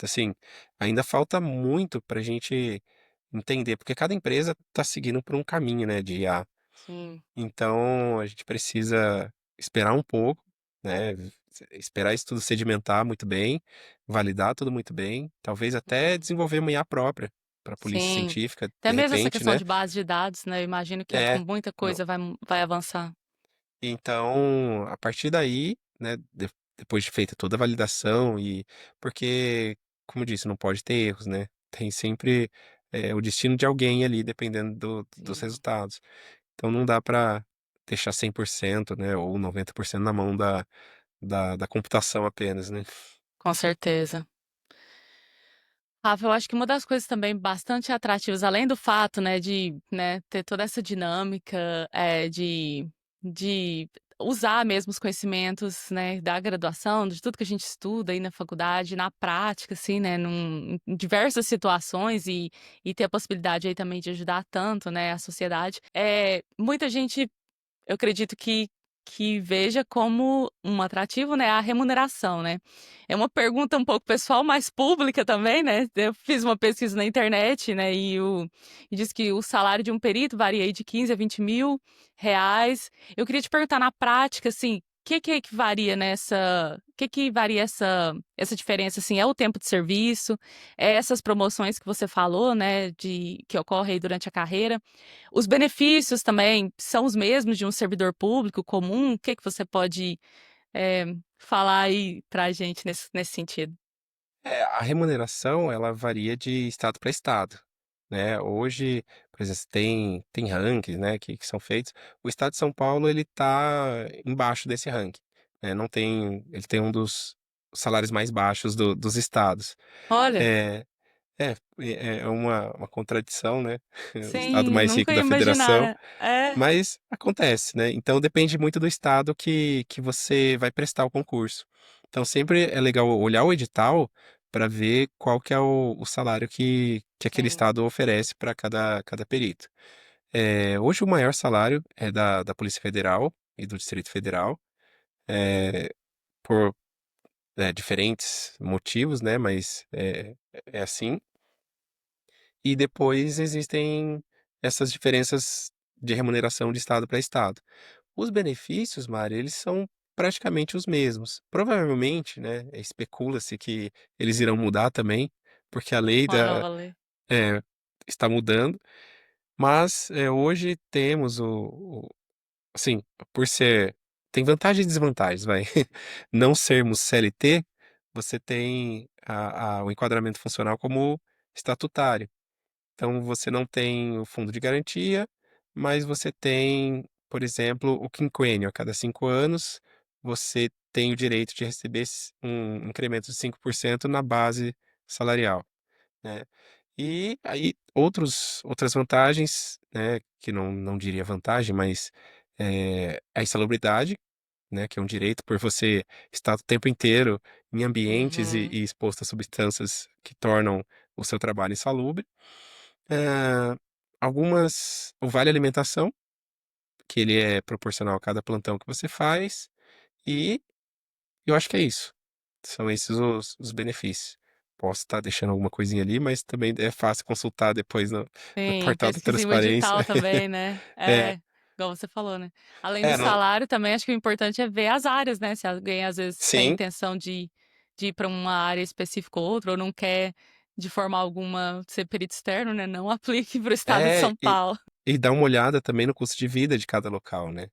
Assim, ainda falta muito para a gente entender, porque cada empresa está seguindo por um caminho, né, de IA. Sim. Então, a gente precisa esperar um pouco, né, esperar isso tudo sedimentar muito bem, validar tudo muito bem, talvez até Uhum. desenvolver uma IA própria para a polícia Sim. científica, Até de mesmo essa repente, questão né? de base de dados, né, eu imagino que com É. muita coisa vai avançar. Então, a partir daí, né, depois de feita toda a validação e porque, como eu disse, não pode ter erros, né. Tem sempre, o destino de alguém ali dependendo dos Sim, resultados. Então não dá para deixar 100%, né, ou 90% na mão da computação apenas, né. com certeza. Rafa, eu acho que uma das coisas também bastante atrativas, além do fato, né, de, né, ter toda essa dinâmica, de usar mesmo os conhecimentos, né, da graduação, de tudo que a gente estuda aí na faculdade, na prática, assim, né, em diversas situações e ter a possibilidade aí também de ajudar tanto, né, a sociedade. Muita gente eu acredito que veja como um atrativo, né, a remuneração, né. É uma pergunta um pouco pessoal, mas pública também, né. Eu fiz uma pesquisa na internet, né, e diz que o salário de um perito varia aí de 15 a 20 mil reais. Eu queria te perguntar na prática, assim, que varia nessa que varia essa diferença, assim? É o tempo de serviço? É essas promoções que você falou, né, de que ocorre aí durante a carreira? Os benefícios também são os mesmos de um servidor público comum? O que você pode, falar aí pra gente nesse sentido? A remuneração ela varia de estado para estado, né. Hoje, por exemplo, tem rankings, né, que são feitos. O estado de São Paulo ele está embaixo desse ranking, né, não tem ele tem um dos salários mais baixos dos estados. Olha, É, é uma contradição, né, o estado sim, mais rico nunca ia da imaginar, federação, né. É, mas acontece, né, então depende muito do estado que você vai prestar o concurso. Então sempre é legal olhar o edital para ver qual que é o salário que aquele sim. estado oferece para cada perito. Hoje o maior salário é da Polícia Federal e do Distrito Federal, eh, por, diferentes motivos, né, mas é assim. E depois existem essas diferenças de remuneração de estado para estado. Os benefícios, Mari, eles são praticamente os mesmos. Provavelmente, né, especula-se que eles irão mudar também, porque a lei Uma nova lei. é, está mudando, mas, hoje temos assim, por ser tem vantagens e desvantagens, vai. Não sermos CLT, você tem o enquadramento funcional como estatutário. Então você não tem o fundo de garantia, mas você tem, por exemplo, o quinquênio. A cada 5 anos, você tem o direito de receber um incremento de 5% na base salarial, né. E aí outras vantagens, né, que não diria vantagem, mas, a insalubridade, né, que é um direito por você estar o tempo inteiro em ambientes e Uhum. e exposto a substâncias que tornam o seu trabalho insalubre. Hã, o vale alimentação, que ele é proporcional a cada plantão que você faz, e eu acho que é isso. São esses os benefícios. Posso estar deixando alguma coisinha ali, mas também é fácil consultar depois no Sim, portal da pesquisa em um transparência. edital também, né. É, Igual você falou, né. Além do não salário também acho que o importante é ver as áreas, né, se alguém às vezes tem sim, intenção de ir para uma área específica ou outra, ou não quer de forma alguma ser perito externo, né, não aplique para o estado de é, São Paulo. e dar uma olhada também no custo de vida de cada local, né.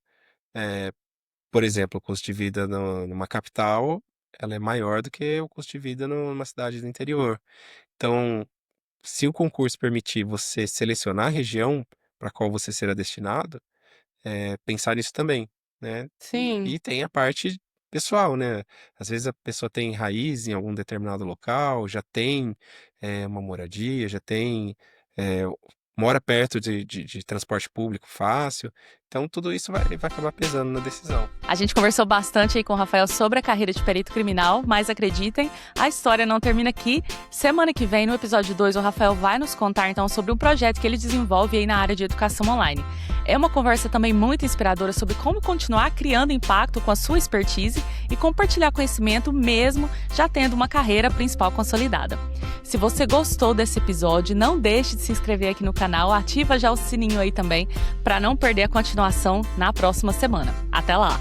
Eh, por exemplo, o custo de vida numa capital, ela é maior do que o custo de vida numa cidade do interior. Então, se o concurso permitir você selecionar a região para qual você será destinado, pensar nisso também, né. Sim. E tem a parte pessoal, né. Às vezes a pessoa tem raiz em algum determinado local, já tem, uma moradia, já tem, eh, mora perto de transporte público fácil, então tudo isso vai acabar pesando na decisão. A gente conversou bastante aí com o Rafael sobre a carreira de perito criminal, mas acreditem, a história não termina aqui. Semana que vem, no episódio 2, o Rafael vai nos contar então sobre um projeto que ele desenvolve aí na área de educação online. É uma conversa também muito inspiradora sobre como continuar criando impacto com a sua expertise e compartilhar conhecimento mesmo já tendo uma carreira principal consolidada. Se você gostou desse episódio, não deixe de se inscrever aqui no canal, ativa já o sininho aí também para não perder a continuação na próxima semana. Até lá!